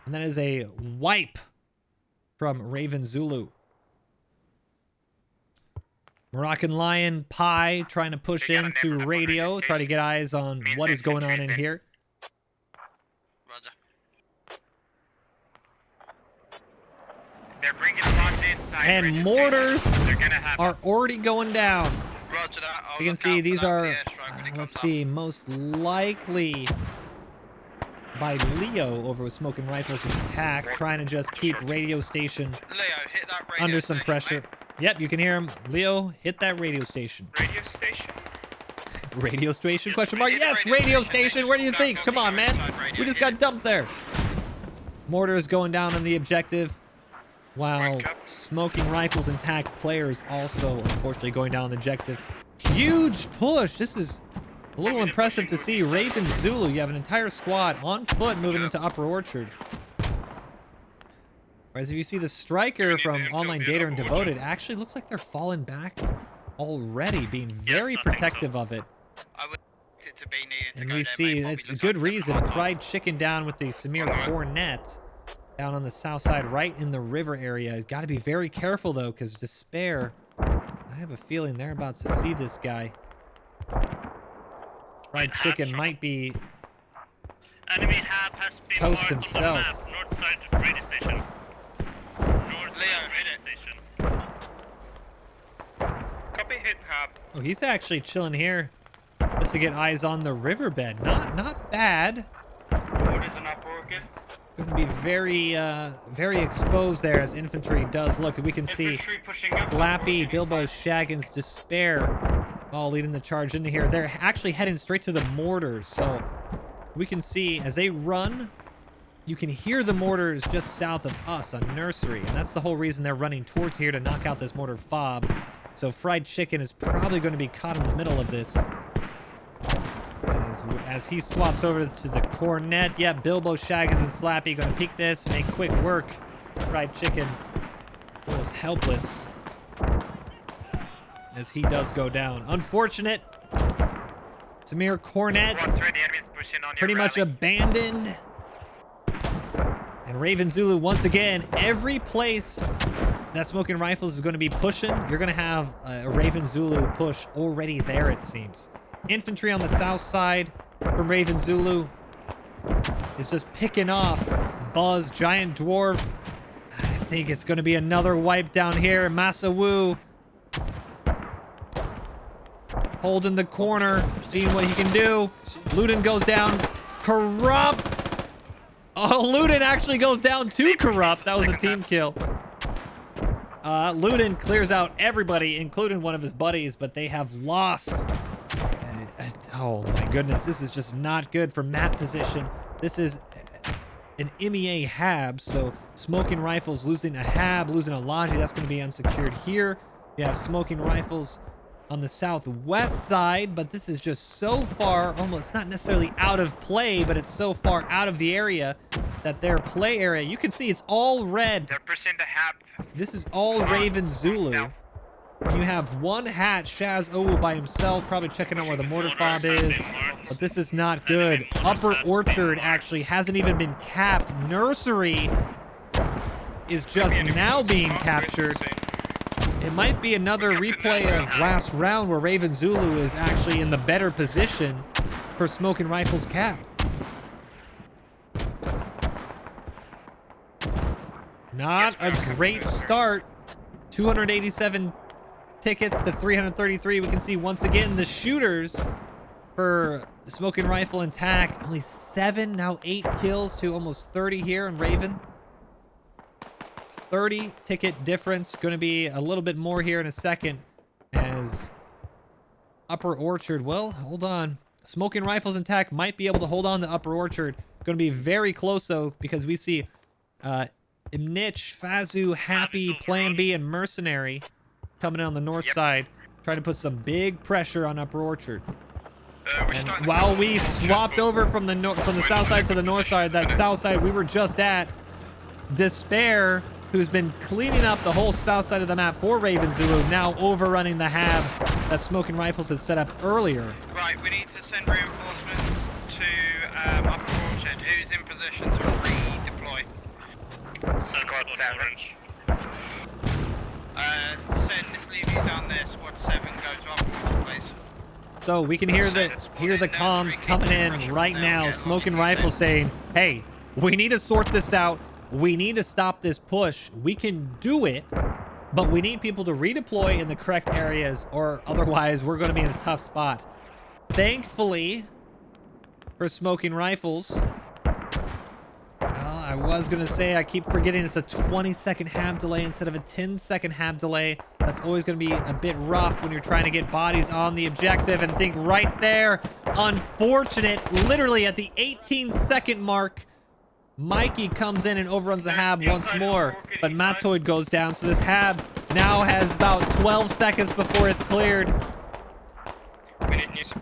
[SPEAKER 1] And that is a wipe from Raven Zulu. Moroccan Lion, Pie trying to push into radio, try to get eyes on what is going on in here.
[SPEAKER 4] They're bringing locked inside.
[SPEAKER 1] And mortars are already going down. You can see these are, let's see, most likely by Leo over with smoking rifles and attack, trying to just keep radio station under some pressure. Yep, you can hear him. Leo, hit that radio station.
[SPEAKER 5] Radio station?
[SPEAKER 1] Radio station? Question mark? Yes, radio station. Where do you think? Come on, man. We just got dumped there. Mortar is going down on the objective, while smoking rifles and tac players also, unfortunately, going down on the objective. Huge push. This is a little impressive to see. Raven Zulu, you have an entire squad on foot moving into Upper Orchard. Whereas if you see the striker from Online Data and Devoted, actually looks like they're falling back already, being very protective of it.
[SPEAKER 4] I would it to be needing to
[SPEAKER 1] And
[SPEAKER 4] go
[SPEAKER 1] we
[SPEAKER 4] there,
[SPEAKER 1] see
[SPEAKER 4] mate.
[SPEAKER 1] it's a
[SPEAKER 4] Probably
[SPEAKER 1] good
[SPEAKER 4] looks like
[SPEAKER 1] reason.
[SPEAKER 4] they're
[SPEAKER 1] Fried chicken down with the Samir Cornet down on the south side, right in the river area. Got to be very careful though, because Despair, I have a feeling they're about to see this guy. Fried chicken might be
[SPEAKER 2] Enemy hab has been
[SPEAKER 1] toast
[SPEAKER 2] marked on
[SPEAKER 1] himself.
[SPEAKER 2] the map. North side radio station. North side radio station.
[SPEAKER 5] Copy hit hub.
[SPEAKER 1] Oh, he's actually chilling here just to get eyes on the riverbed. Not bad.
[SPEAKER 2] What is an up orchid?
[SPEAKER 1] Going to be very exposed there as infantry does look. We can see
[SPEAKER 2] Infantry pushing up.
[SPEAKER 1] Slappy, Bilbo, Shaggins, Despair all leading the charge into here. They're actually heading straight to the mortars. So we can see as they run, you can hear the mortars just south of us on Nursery. And that's the whole reason they're running towards here to knock out this mortar fob. So Fried Chicken is probably going to be caught in the middle of this. As he swaps over to the Cornet. Yeah, Bilbo, Shaggins, and Slappy going to peek this, make quick work. Fried Chicken almost helpless as he does go down. Unfortunate. Samir Cornet pretty much abandoned. And Raven Zulu once again, every place that Smoking Rifles is going to be pushing, you're going to have a Raven Zulu push already there, it seems. Infantry on the south side from Raven Zulu is just picking off Buzz, Giant Dwarf. I think it's going to be another wipe down here. Masawu holding the corner, seeing what he can do. Luden goes down. Corrupt. Oh, Luden actually goes down to Corrupt. That was a team kill. Luden clears out everybody, including one of his buddies, but they have lost. Oh my goodness, this is just not good for map position. This is an MEA hab, so Smoking Rifles losing a hab, losing a Logi, that's going to be unsecured here. You have Smoking Rifles on the southwest side, but this is just so far, almost not necessarily out of play, but it's so far out of the area that their play area, you can see it's all red.
[SPEAKER 4] They're pushing the hab.
[SPEAKER 1] This is all Raven Zulu. You have one hat, Shaz Owu by himself, probably checking out where the mortar fob is, but this is not good. Upper Orchard actually hasn't even been capped. Nursery is just now being captured. It might be another replay of last round where Raven Zulu is actually in the better position for Smoking Rifles cap. Not a great start. 287 tickets to 333. We can see once again the shooters for the Smoking Rifle and TAC. Only 7, now 8 kills to almost 30 here in Raven. 30 ticket difference. Going to be a little bit more here in a second as Upper Orchard. Well, hold on. Smoking Rifles and TAC might be able to hold on to Upper Orchard. Going to be very close though, because we see Imnich, Fazu, Happy, Plan B, and Mercenary coming in on the north side, trying to put some big pressure on Upper Orchard. And while we swapped over from the south side to the north side, that south side we were just at, Despair, who's been cleaning up the whole south side of the map for Raven Zulu, now overrunning the hab that Smoking Rifles had set up earlier.
[SPEAKER 6] Right, we need to send reinforcements to Upper Orchard. Who's in position to redeploy?
[SPEAKER 2] Squad 7.
[SPEAKER 6] Send this Levy down there. Squad 7 go to Upper Orchard, please.
[SPEAKER 1] So we can hear the comms coming in right now. Smoking Rifles saying, hey, we need to sort this out. We need to stop this push. We can do it, but we need people to redeploy in the correct areas, or otherwise we're going to be in a tough spot. Thankfully for Smoking Rifles, well, I was going to say, I keep forgetting it's a 20-second hab delay instead of a 10-second hab delay. That's always going to be a bit rough when you're trying to get bodies on the objective. And think right there, unfortunate, literally at the 18-second mark, Mikey comes in and overruns the hab once more, but Matoid goes down, so this hab now has about 12 seconds before it's cleared.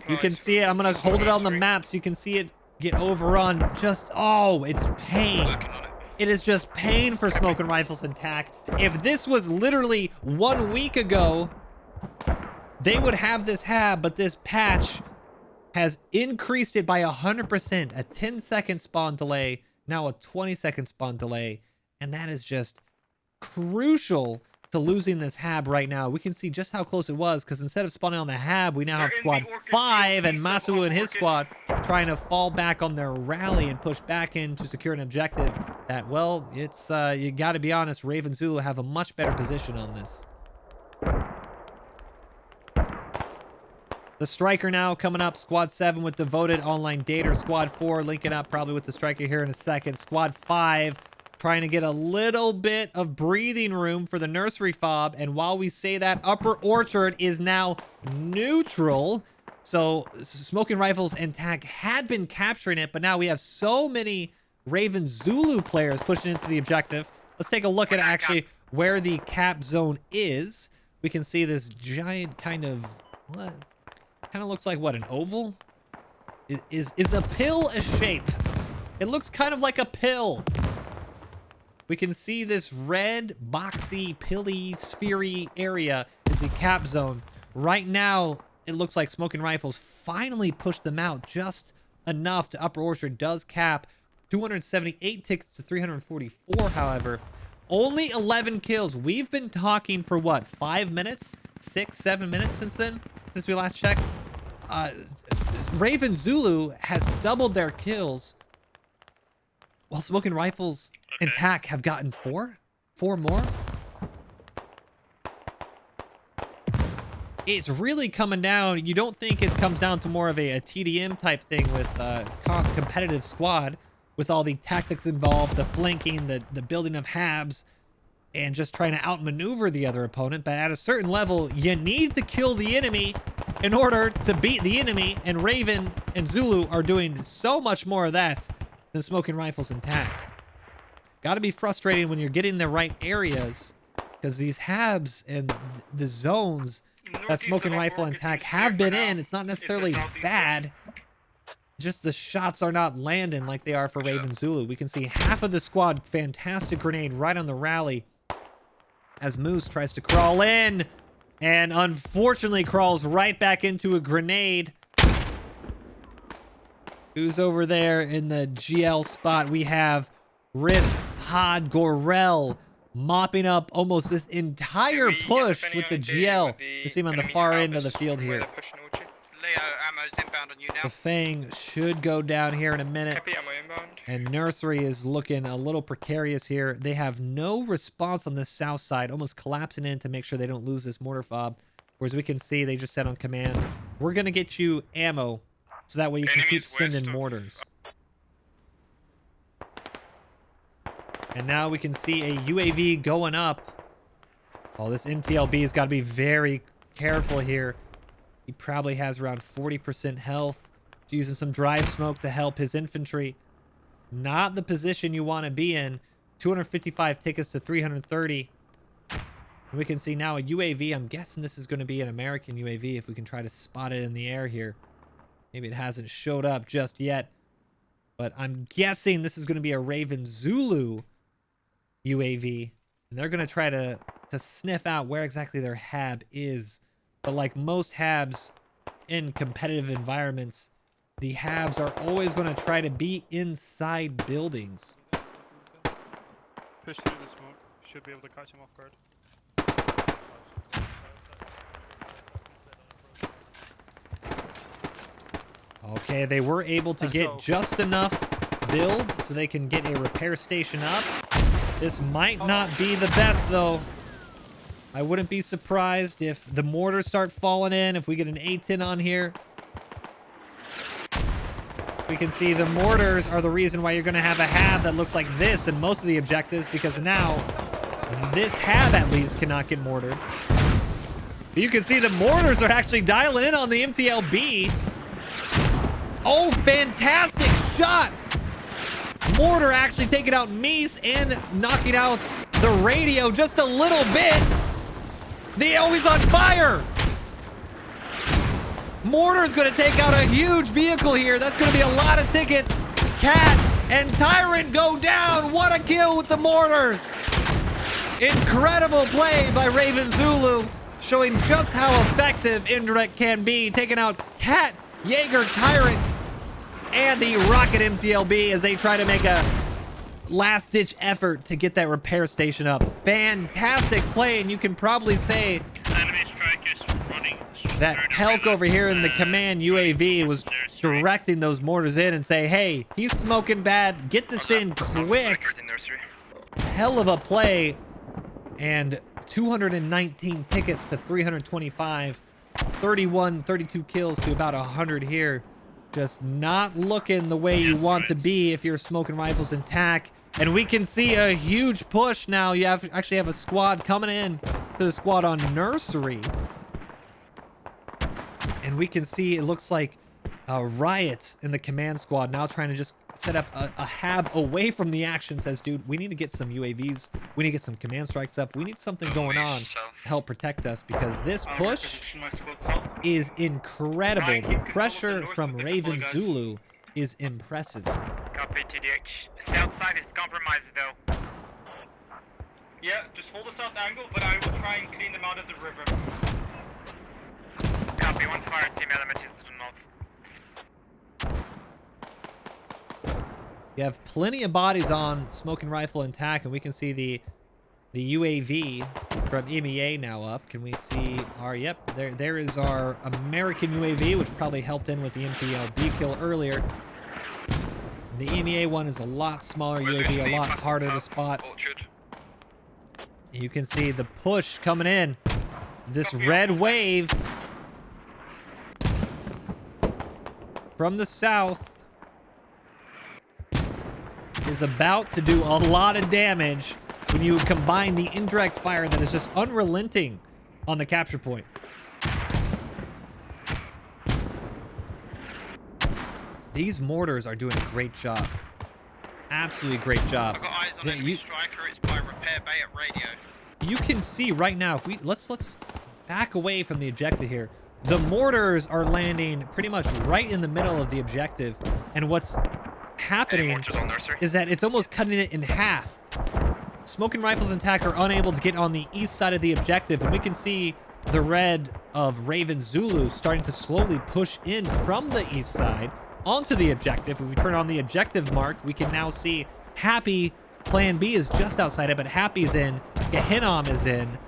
[SPEAKER 1] You can see it. I'm going to hold it on the map so you can see it get overrun. Just, oh, it's pain. It is just pain for Smoking Rifles and TAC. If this was literally 1 week ago, they would have this hab, but this patch has increased it by 100%. A 10-second spawn delay, now a 20-second spawn delay. And that is just crucial to losing this hab right now. We can see just how close it was, because instead of spawning on the hab, we now have squad 5 and Masu and his squad trying to fall back on their rally and push back in to secure an objective that, well, it's you got to be honest, Raven Zulu have a much better position on this. The Striker now coming up. Squad 7 with Devoted Online Dater. Squad 4 linking up probably with the Striker here in a second. Squad 5 trying to get a little bit of breathing room for the nursery fob. And while we say that, Upper Orchard is now neutral. So Smoking Rifles and TAC had been capturing it, but now we have so many Raven Zulu players pushing into the objective. Let's take a look at actually where the cap zone is. We can see this giant kind of, what? Kind of looks like, what, an oval? Is a pill a shape? It looks kind of like a pill. We can see this red, boxy, pilly, sphery area is the cap zone. Right now, it looks like Smoking Rifles finally pushed them out just enough to Upper Orchard does cap. 278 tickets to 344, however. Only 11 kills. We've been talking for, what, 5 minutes? 6, 7 minutes since then? Since we last checked? Raven Zulu has doubled their kills, while Smoking Rifles and TAC have gotten 4 more. It's really coming down. You don't think it comes down to more of a TDM type thing with competitive squad, with all the tactics involved, the flanking, the building of habs, and just trying to outmaneuver the other opponent. But at a certain level, you need to kill the enemy in order to beat the enemy, and Raven and Zulu are doing so much more of that than Smoking Rifles and TAC. Got to be frustrating when you're getting the right areas, because these habs and the zones that Smoking Rifle and TAC have been in, it's not necessarily bad. Just the shots are not landing like they are for Raven Zulu. We can see half of the squad, fantastic grenade right on the rally as Moose tries to crawl in and unfortunately crawls right back into a grenade. Who's over there in the GL spot? We have Riss Pod Gorel mopping up almost this entire push with the GL. You see him on the far end of the field here.
[SPEAKER 6] Leo, ammo's inbound on you now.
[SPEAKER 1] The Fang should go down here in a minute.
[SPEAKER 5] Copy, ammo inbound.
[SPEAKER 1] And Nursery is looking a little precarious here. They have no response on the south side, almost collapsing in to make sure they don't lose this mortar fob. Whereas we can see they just said on command, we're going to get you ammo so that way you can keep sending mortars. And now we can see a UAV going up. Oh, this MTLB's got to be very careful here. He probably has around 40% health. He's using some drive smoke to help his infantry. Not the position you want to be in. 255 tickets to 330. And we can see now a UAV. I'm guessing this is going to be an American UAV if we can try to spot it in the air here. Maybe it hasn't showed up just yet. But I'm guessing this is going to be a Raven Zulu UAV. And they're going to try to sniff out where exactly their hab is. But like most habs in competitive environments, the habs are always going to try to be inside buildings.
[SPEAKER 9] Push through the smoke. Should be able to catch him off guard.
[SPEAKER 1] Okay, they were able to get just enough build so they can get a repair station up. This might not be the best, though. I wouldn't be surprised if the mortars start falling in, if we get an A-10 on here. We can see the mortars are the reason why you're going to have a hab that looks like this in most of the objectives, because now this hab at least cannot get mortared. But you can see the mortars are actually dialing in on the MTLB. Oh, fantastic shot! Mortar actually taking out Meese and knocking out the radio just a little bit. He's on fire! Mortar's going to take out a huge vehicle here. That's going to be a lot of tickets. Cat and Tyrant go down. What a kill with the mortars. Incredible play by Raven Zulu, showing just how effective indirect can be, taking out Cat, Jaeger, Tyrant, and the Rocket MTLB as they try to make a last-ditch effort to get that repair station up. Fantastic play, and you can probably say
[SPEAKER 2] Enemy strikers running.
[SPEAKER 1] that Helk over here in the command UAV was directing those mortars in and say, hey, he's smoking bad, get this in quick. Hell of a play. And 219 tickets to 325, 32 kills to about 100 here. Just not looking the way you want to be if you're smoking rifles and tack. And we can see a huge push now. You actually have a squad coming in to the squad on Nursery. And we can see it looks like a riot in the command squad now trying to just set up a hab away from the action. Says, dude, we need to get some UAVs. We need to get some command strikes up. We need something going on to help protect us because this push is incredible. The pressure from Raven Zulu is impressive.
[SPEAKER 4] Copy, TDH. South side is compromised though.
[SPEAKER 6] Yeah, just hold the south angle, but I will try and clean them out of the river.
[SPEAKER 4] Copy, one fire team element is to the north.
[SPEAKER 1] You have plenty of bodies on smoking rifle and tack, and we can see the UAV from MEA now up. Can we see our, yep, there is our American UAV, which probably helped in with the MTLB kill earlier. The MEA one is a lot smaller UAV, a lot harder to spot. You can see the push coming in. This red wave from the south is about to do a lot of damage when you combine the indirect fire that is just unrelenting on the capture point. These mortars are doing a great job. Absolutely great job.
[SPEAKER 6] I've got eyes on enemy striker. It's by repair bay at radio.
[SPEAKER 1] You can see right now, if we let's back away from the objective here. The mortars are landing pretty much right in the middle of the objective, and what's happening is that it's almost cutting it in half. Smoking rifles and tack are unable to get on the east side of the objective, and we can see the red of Raven Zulu starting to slowly push in from the east side onto the objective. If we turn on the objective mark, we can now see Happy, Plan B is just outside it, but Happy's in, Gehinnom is in,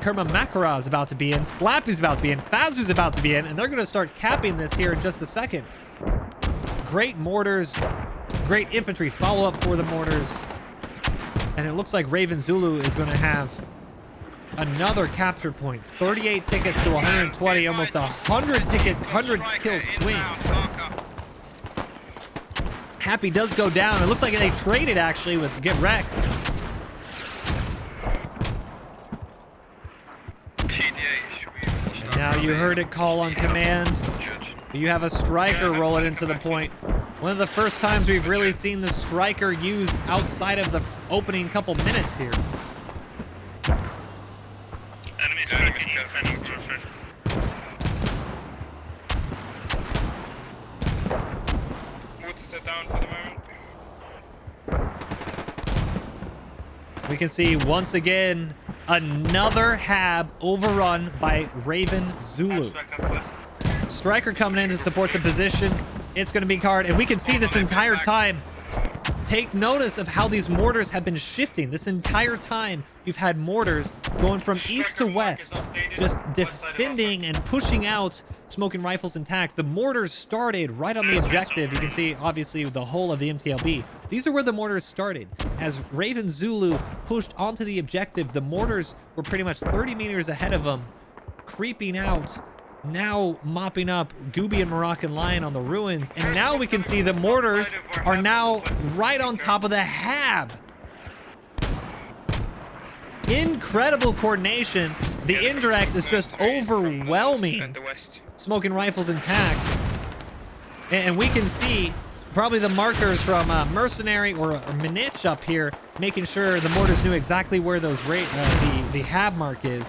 [SPEAKER 1] Kerma Makara is about to be in, Slappy's about to be in, Fazu's about to be in, and they're going to start capping this here in just a second. Great mortars, great infantry follow-up for the mortars. And it looks like Raven Zulu is going to have another capture point. 38 tickets to 120, almost 100 kill swing. Happy does go down. It looks like they traded actually with Get Wrecked. And now you heard it call on command. You have a striker rolling into the point. One of the first times we've really seen the striker used outside of the opening couple minutes here.
[SPEAKER 2] Enemy striker defending closer.
[SPEAKER 6] Wood set down for the moment.
[SPEAKER 1] We can see once again another hab overrun by Raven Zulu. Striker coming in to support the position. It's going to be card, and we can see this entire time. Take notice of how these mortars have been shifting. This entire time, you've had mortars going from east to west, just defending and pushing out smoking rifles and tack. The mortars started right on the objective. You can see, obviously, the whole of the MTLB. These are where the mortars started. As Raven Zulu pushed onto the objective, the mortars were pretty much 30 meters ahead of them, creeping out, now mopping up Gooby and Moroccan Lion on the ruins, and now we can see the mortars are now right on top of the hab. Incredible coordination. The indirect is just overwhelming smoking rifles and tack, and we can see probably the markers from Mercenary or Minich up here, making sure the mortars knew exactly where those the hab mark is.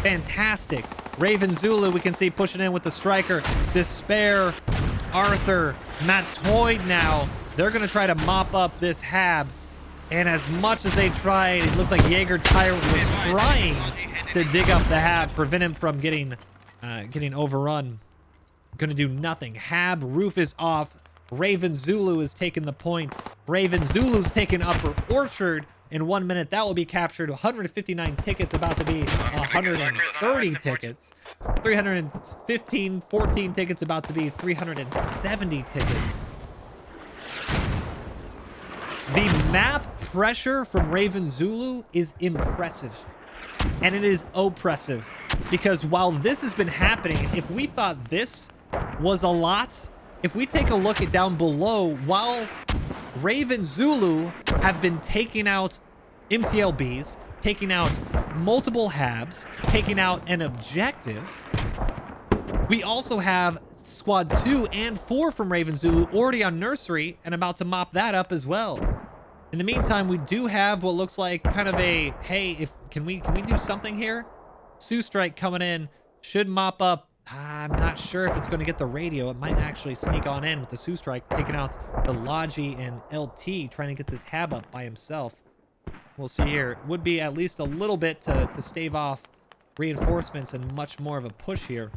[SPEAKER 1] Fantastic. Raven Zulu, we can see pushing in with the striker. Despair, Arthur, Matt Toyd now They're going to try to mop up this hab. And as much as they tried, it looks like Jaeger Tyrant was trying to dig up the hab, prevent him from getting overrun. Gonna do nothing. Hab roof is off. Raven Zulu is taking the point. Raven Zulu's taking Upper Orchard. In 1 minute, that will be captured. 159 tickets, about to be 130 tickets. 315, 14 tickets, about to be 370 tickets. The map pressure from Raven Zulu is impressive. And it is oppressive. Because while this has been happening, if we thought this was a lot, if we take a look at down below, while Raven Zulu have been taking out MTLBs, taking out multiple habs, taking out an objective, we also have squad 2 and 4 from Raven Zulu already on nursery and about to mop that up as well. In the meantime, we do have what looks like kind of a, hey, can we do something here? Sue Strike coming in should mop up. I'm not sure if it's going to get the radio. It might actually sneak on in with the Sue Strike, taking out the Logi and LT, trying to get this hab up by himself. We'll see here. It would be at least a little bit to stave off reinforcements and much more of a push here.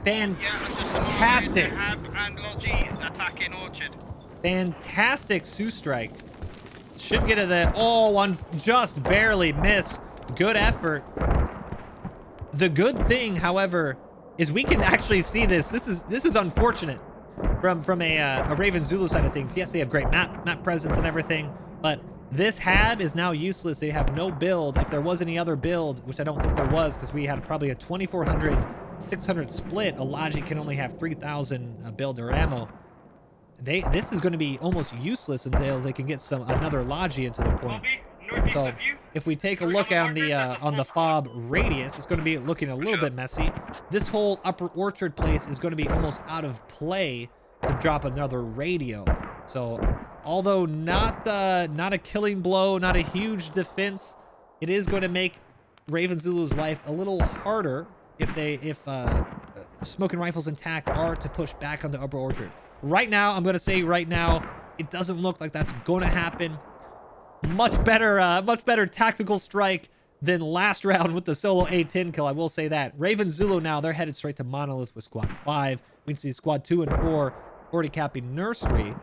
[SPEAKER 1] Fantastic.
[SPEAKER 6] And Logi attacking Orchard.
[SPEAKER 1] Fantastic Sue Strike. Should get it there. Oh, just barely missed. Good effort. The good thing, however, is we can actually see this. This is unfortunate from a Raven Zulu side of things. Yes, they have great map presence and everything, but this hab is now useless. They have no build. If there was any other build, which I don't think there was, because we had probably a 2400 600 split, a Logic can only have 3000 build or ammo. This is going to be almost useless until they can get another Logi into the point. So if we take a look on the fob radius, it's going to be looking a little bit messy. This whole Upper Orchard place is going to be almost out of play to drop another radio. So although not a killing blow, not a huge defense, it is going to make Raven Zulu's life a little harder if Smoking Rifles and TAC are to push back on the Upper Orchard. Right now, I'm going to say right now, it doesn't look like that's going to happen. Much better tactical strike than last round with the solo A10 kill, I will say that. Raven Zulu now, they're headed straight to Monolith with squad 5. We can see squad 2 and 4 already capping nursery.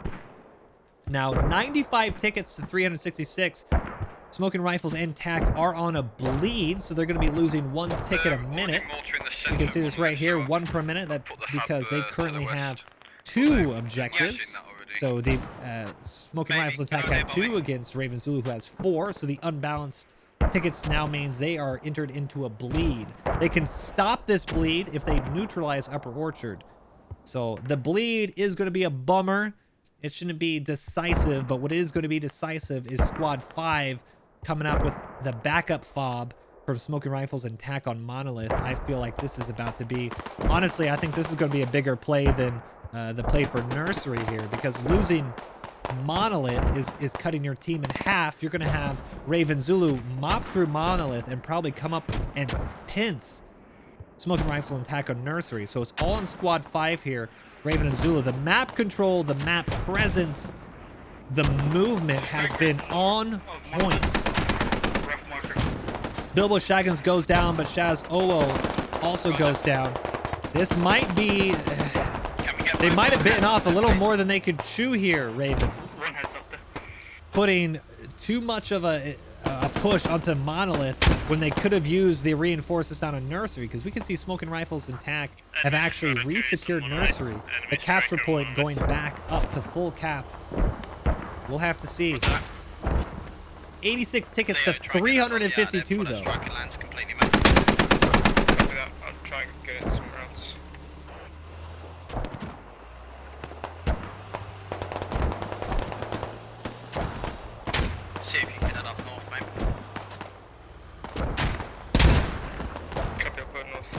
[SPEAKER 1] Now, 95 tickets to 366. Smoking Rifles and TAC are on a bleed, so they're going to be losing 1 ticket a minute. You can see this right here, 1 per minute. That's because they currently have 2 objectives. So the Smoking Rifles and TAC have 2 against Raven Zulu, who has 4. So the unbalanced tickets now means they are entered into a bleed. They can stop this bleed if they neutralize Upper Orchard. So the bleed is going to be a bummer. It shouldn't be decisive, but what is going to be decisive is squad 5 coming up with the backup fob from Smoking Rifles and TAC on Monolith. I feel like this is about to be, honestly, I think this is going to be a bigger play than the play for nursery here, because losing Monolith is cutting your team in half. You're going to have Raven Zulu mop through Monolith and probably come up and pinch Smoking Rifle and TAC on nursery. So it's all in squad 5 here. Raven and Zulu. The map control, the map presence, the movement has been on point. Bilbo Shaggins goes down, but Shaz Oo also goes down. This might be... They might have bitten off a little more than they could chew here, Raven. Putting too much of a push onto Monolith when they could have used the reinforcements down on nursery, because we can see Smoking Rifles and TAC have actually re-secured nursery. The capture point going back up to full cap. We'll have to see. 86 tickets to 352 though.
[SPEAKER 5] I'll try and get it somewhere else.
[SPEAKER 4] See if you can get it up north, mate.
[SPEAKER 5] Copy, I'll put north.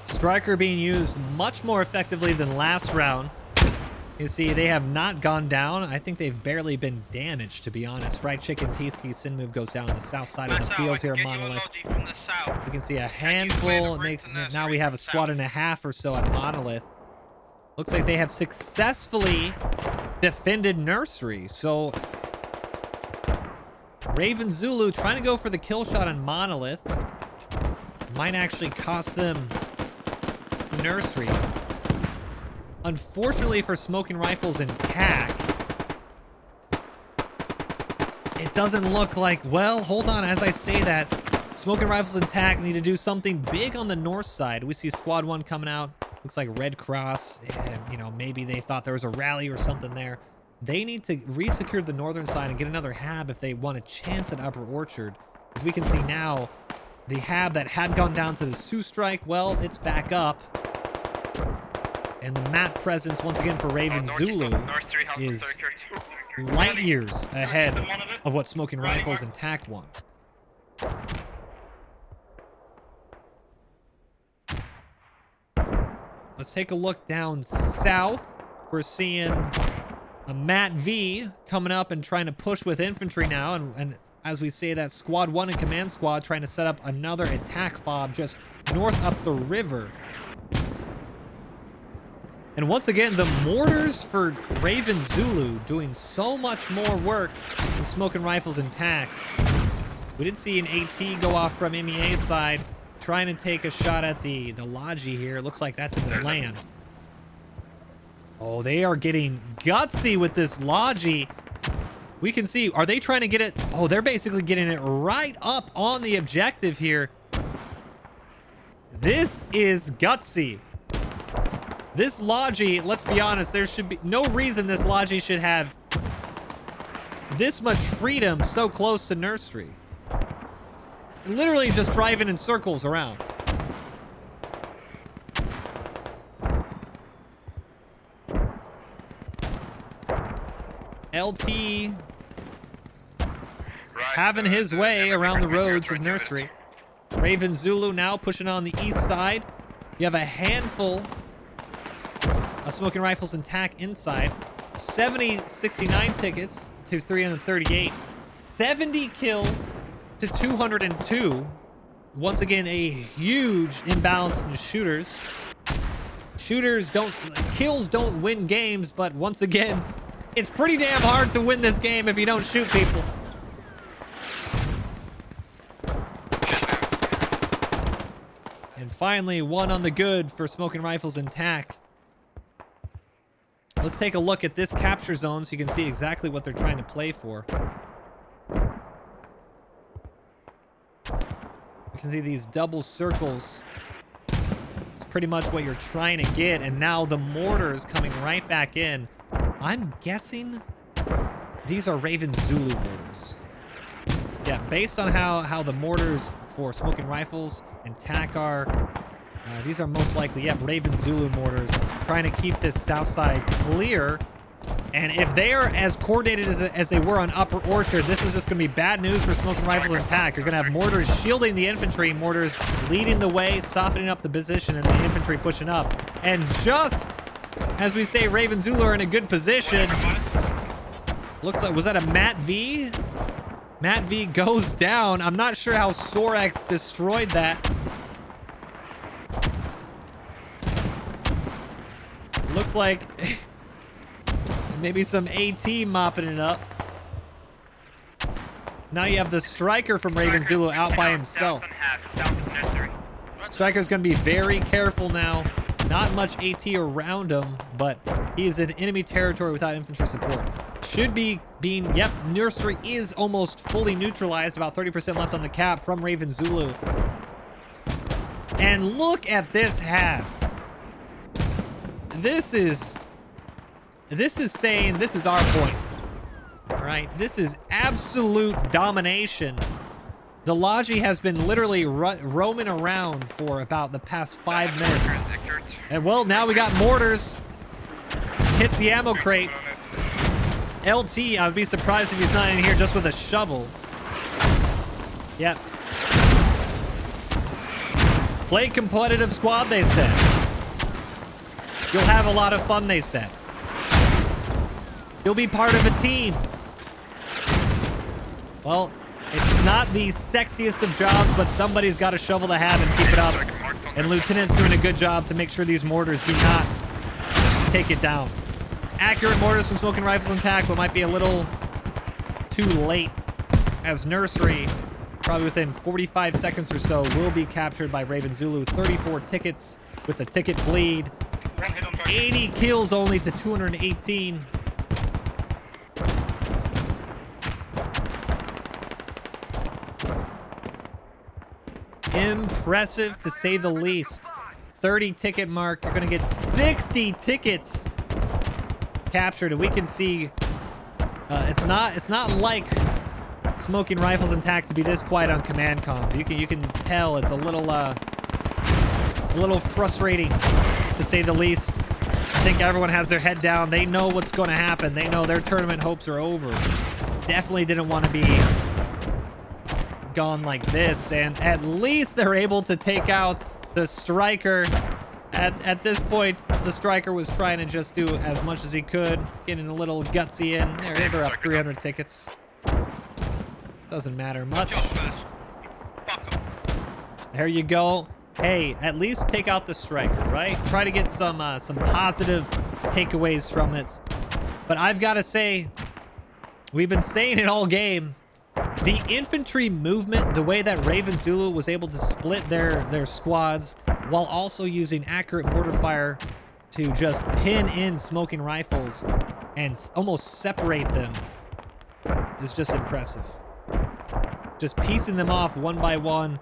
[SPEAKER 1] Striker being used much more effectively than last round. You see, they have not gone down. I think they've barely been damaged, to be honest. Fried Chicken, T-Ski, Sin Move goes down on the south side of the fields here at Monolith. You can see a handful. Now we have a squad and a half or so at Monolith. Looks like they have successfully defended Nursery. So Raven Zulu trying to go for the kill shot on Monolith. Might actually cost them Nursery. Unfortunately for Smoking Rifles and TAC, it doesn't look like, well, hold on, as I say that, Smoking Rifles and TAC need to do something big on the north side. We see Squad 1 coming out. Looks like Red Cross. You know, maybe they thought there was a rally or something there. They need to re-secure the northern side and get another hab if they want a chance at Upper Orchard. As we can see now, the hab that had gone down to the Sioux Strike, well, it's back up. And the map presence, once again, for Raven Zulu is light years ahead of what Smoking Rifles and TAC want. Let's take a look down south. We're seeing a Matt V coming up and trying to push with infantry now. And as we say that, Squad 1 and Command Squad trying to set up another attack fob just north up the river. And once again, the mortars for Raven Zulu doing so much more work than Smoking Rifles and TAC. We did see an AT go off from MEA side, trying to take a shot at the Logi here. It looks like that didn't land. Oh, they are getting gutsy with this Logi. We can see, are they trying to get it? Oh, they're basically getting it right up on the objective here. This is gutsy. This Logi, let's be honest, there should be no reason this Logi should have this much freedom so close to Nursery. Literally just driving in circles around. LT having his way around the roads of Nursery. Raven Zulu now pushing on the east side. You have a handful of Smoking Rifles and TAC inside. 69 tickets to 338. 70 kills to 202. Once again, a huge imbalance in shooters. Kills don't win games, but once again, it's pretty damn hard to win this game if you don't shoot people. And finally, one on the good for Smoking Rifles and TAC. Let's take a look at this capture zone so you can see exactly what they're trying to play for. You can see these double circles. It's pretty much what you're trying to get, and now the mortars coming right back in. I'm guessing these are Raven Zulu mortars. Yeah, based on how the mortars for Smoking Rifles and TAC are, these are most likely, Raven Zulu mortars, trying to keep this south side clear. And if they are as coordinated as they were on Upper Orchard, this is just going to be bad news for Smoking Rifles and TAC. You're going to have mortars shielding the infantry, mortars leading the way, softening up the position, and the infantry pushing up. And just as we say, Raven Zulu are in a good position. Looks like, was that a Matt V? Matt V goes down. I'm not sure how Sorax destroyed that. Looks like maybe some AT mopping it up. Now you have the Striker from Raven Zulu out by himself. Striker's going to be very careful now. Not much AT around him, but he is in enemy territory without infantry support. Should be being, Nursery is almost fully neutralized. About 30% left on the cap from Raven Zulu. And look at this hab. This is saying this is our point. All right, this is absolute domination. The Logi has been literally roaming around for about the past 5 minutes. And well, now we got mortars. Hits the ammo crate. LT, I would be surprised if he's not in here just with a shovel. Yep. Play competitive squad, they said. You'll have a lot of fun, they said. You'll be part of a team. Well, it's not the sexiest of jobs, but somebody's got to shovel the hat and keep it up. And Lieutenant's doing a good job to make sure these mortars do not take it down. Accurate mortars from smoking rifles and tack, but might be a little too late, as Nursery, probably within 45 seconds or so, will be captured by Raven Zulu. 34 tickets with a ticket bleed. 80 kills only to 218. Impressive to say the least. 30 ticket mark. You're going to get 60 tickets captured, and we can see it's not like smoking rifles and tack to be this quiet on command comms. You can tell it's a little frustrating to say the least. I think everyone has their head down. They know what's going to happen. They know their tournament hopes are over. Definitely didn't want to be gone like this, and at least they're able to take out the striker. At this point, the striker was trying to just do as much as he could, getting a little gutsy in. They're up 300 tickets. Doesn't matter much. There you go. Hey, at least take out the striker, right? Try to get some positive takeaways from this. But I've got to say, we've been saying it all game. The infantry movement, the way that Raven Zulu was able to split their squads while also using accurate mortar fire to just pin in smoking rifles and almost separate them, is just impressive. Just piecing them off one by one,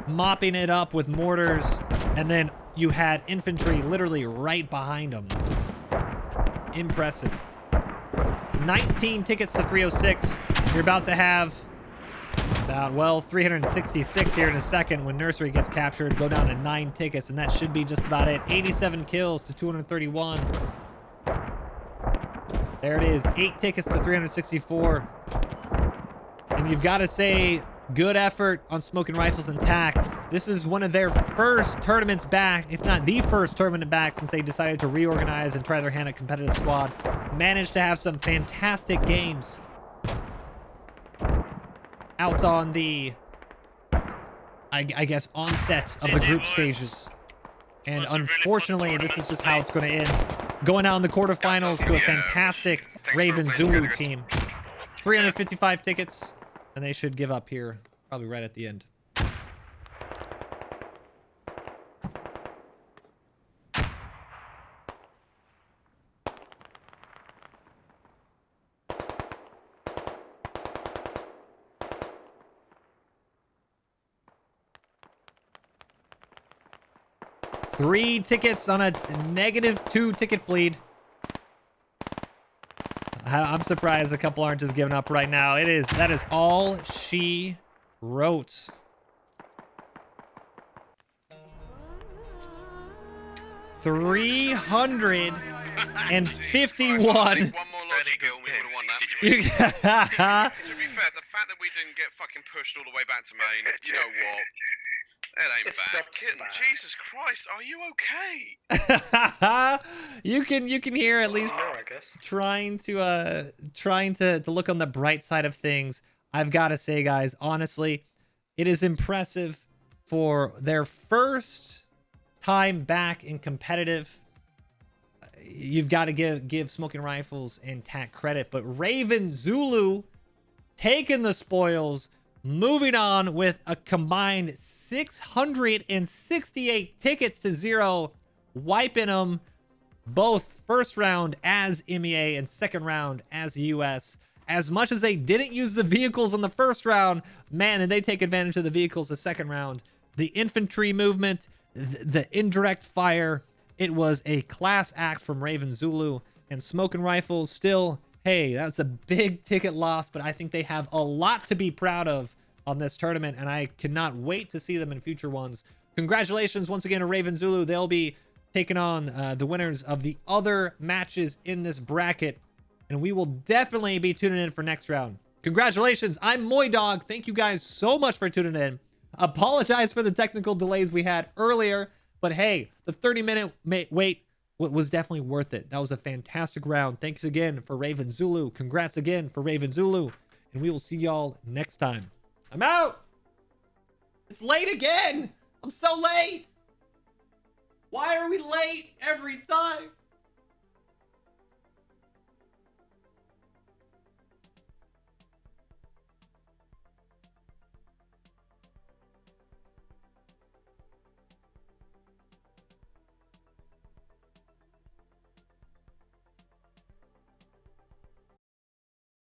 [SPEAKER 1] mopping it up with mortars, and then you had infantry literally right behind them. Impressive. 19 tickets to 306. You're about to have about, well, 366 here in a second when Nursery gets captured. Go down to 9 tickets, and that should be just about it. 87 kills to 231. There it is. 8 tickets to 364. And you've got to say, good effort on smoking rifles and tack. This is one of their first tournaments back, if not the first tournament back, since they decided to reorganize and try their hand at competitive squad. Managed to have some fantastic games out on the, I guess, onset of the group stages. And unfortunately, this is just how it's going to end. Going out in the quarterfinals to a fantastic Raven Zulu team. 355 tickets, and they should give up here, probably right at the end. Three tickets on a -2 ticket bleed. I'm surprised a couple aren't just giving up right now. That is all she wrote. $351.
[SPEAKER 5] One more logic kill, we would have won that. To be fair, the fact that we didn't get fucking pushed all the way back to main, you know what? That ain't bad. Kitten, Jesus Christ, are you okay?
[SPEAKER 1] You can hear at least trying to look on the bright side of things. I've got to say, guys, honestly, it is impressive for their first time back in competitive. You've got to give Smoking Rifles and TAC credit, but Raven Zulu taking the spoils, moving on with a combined 668 tickets to 0, wiping them both first round as MEA and second round as US. As much as they didn't use the vehicles in the first round, man, did they take advantage of the vehicles the second round. The infantry movement, the indirect fire, it was a class act from Raven Zulu. And Smoking Rifles still, hey, that's a big ticket loss, but I think they have a lot to be proud of on this tournament, and I cannot wait to see them in future ones. Congratulations once again to Raven Zulu. They'll be taking on the winners of the other matches in this bracket, and we will definitely be tuning in for next round. Congratulations. I'm Moidawg. Thank you guys so much for tuning in. Apologize for the technical delays we had earlier, but hey, the 30-minute wait was definitely worth it. That was a fantastic round. Thanks again for Raven Zulu. Congrats again for Raven Zulu. And we will see y'all next time. I'm out. It's late again. I'm so late. Why are we late every time?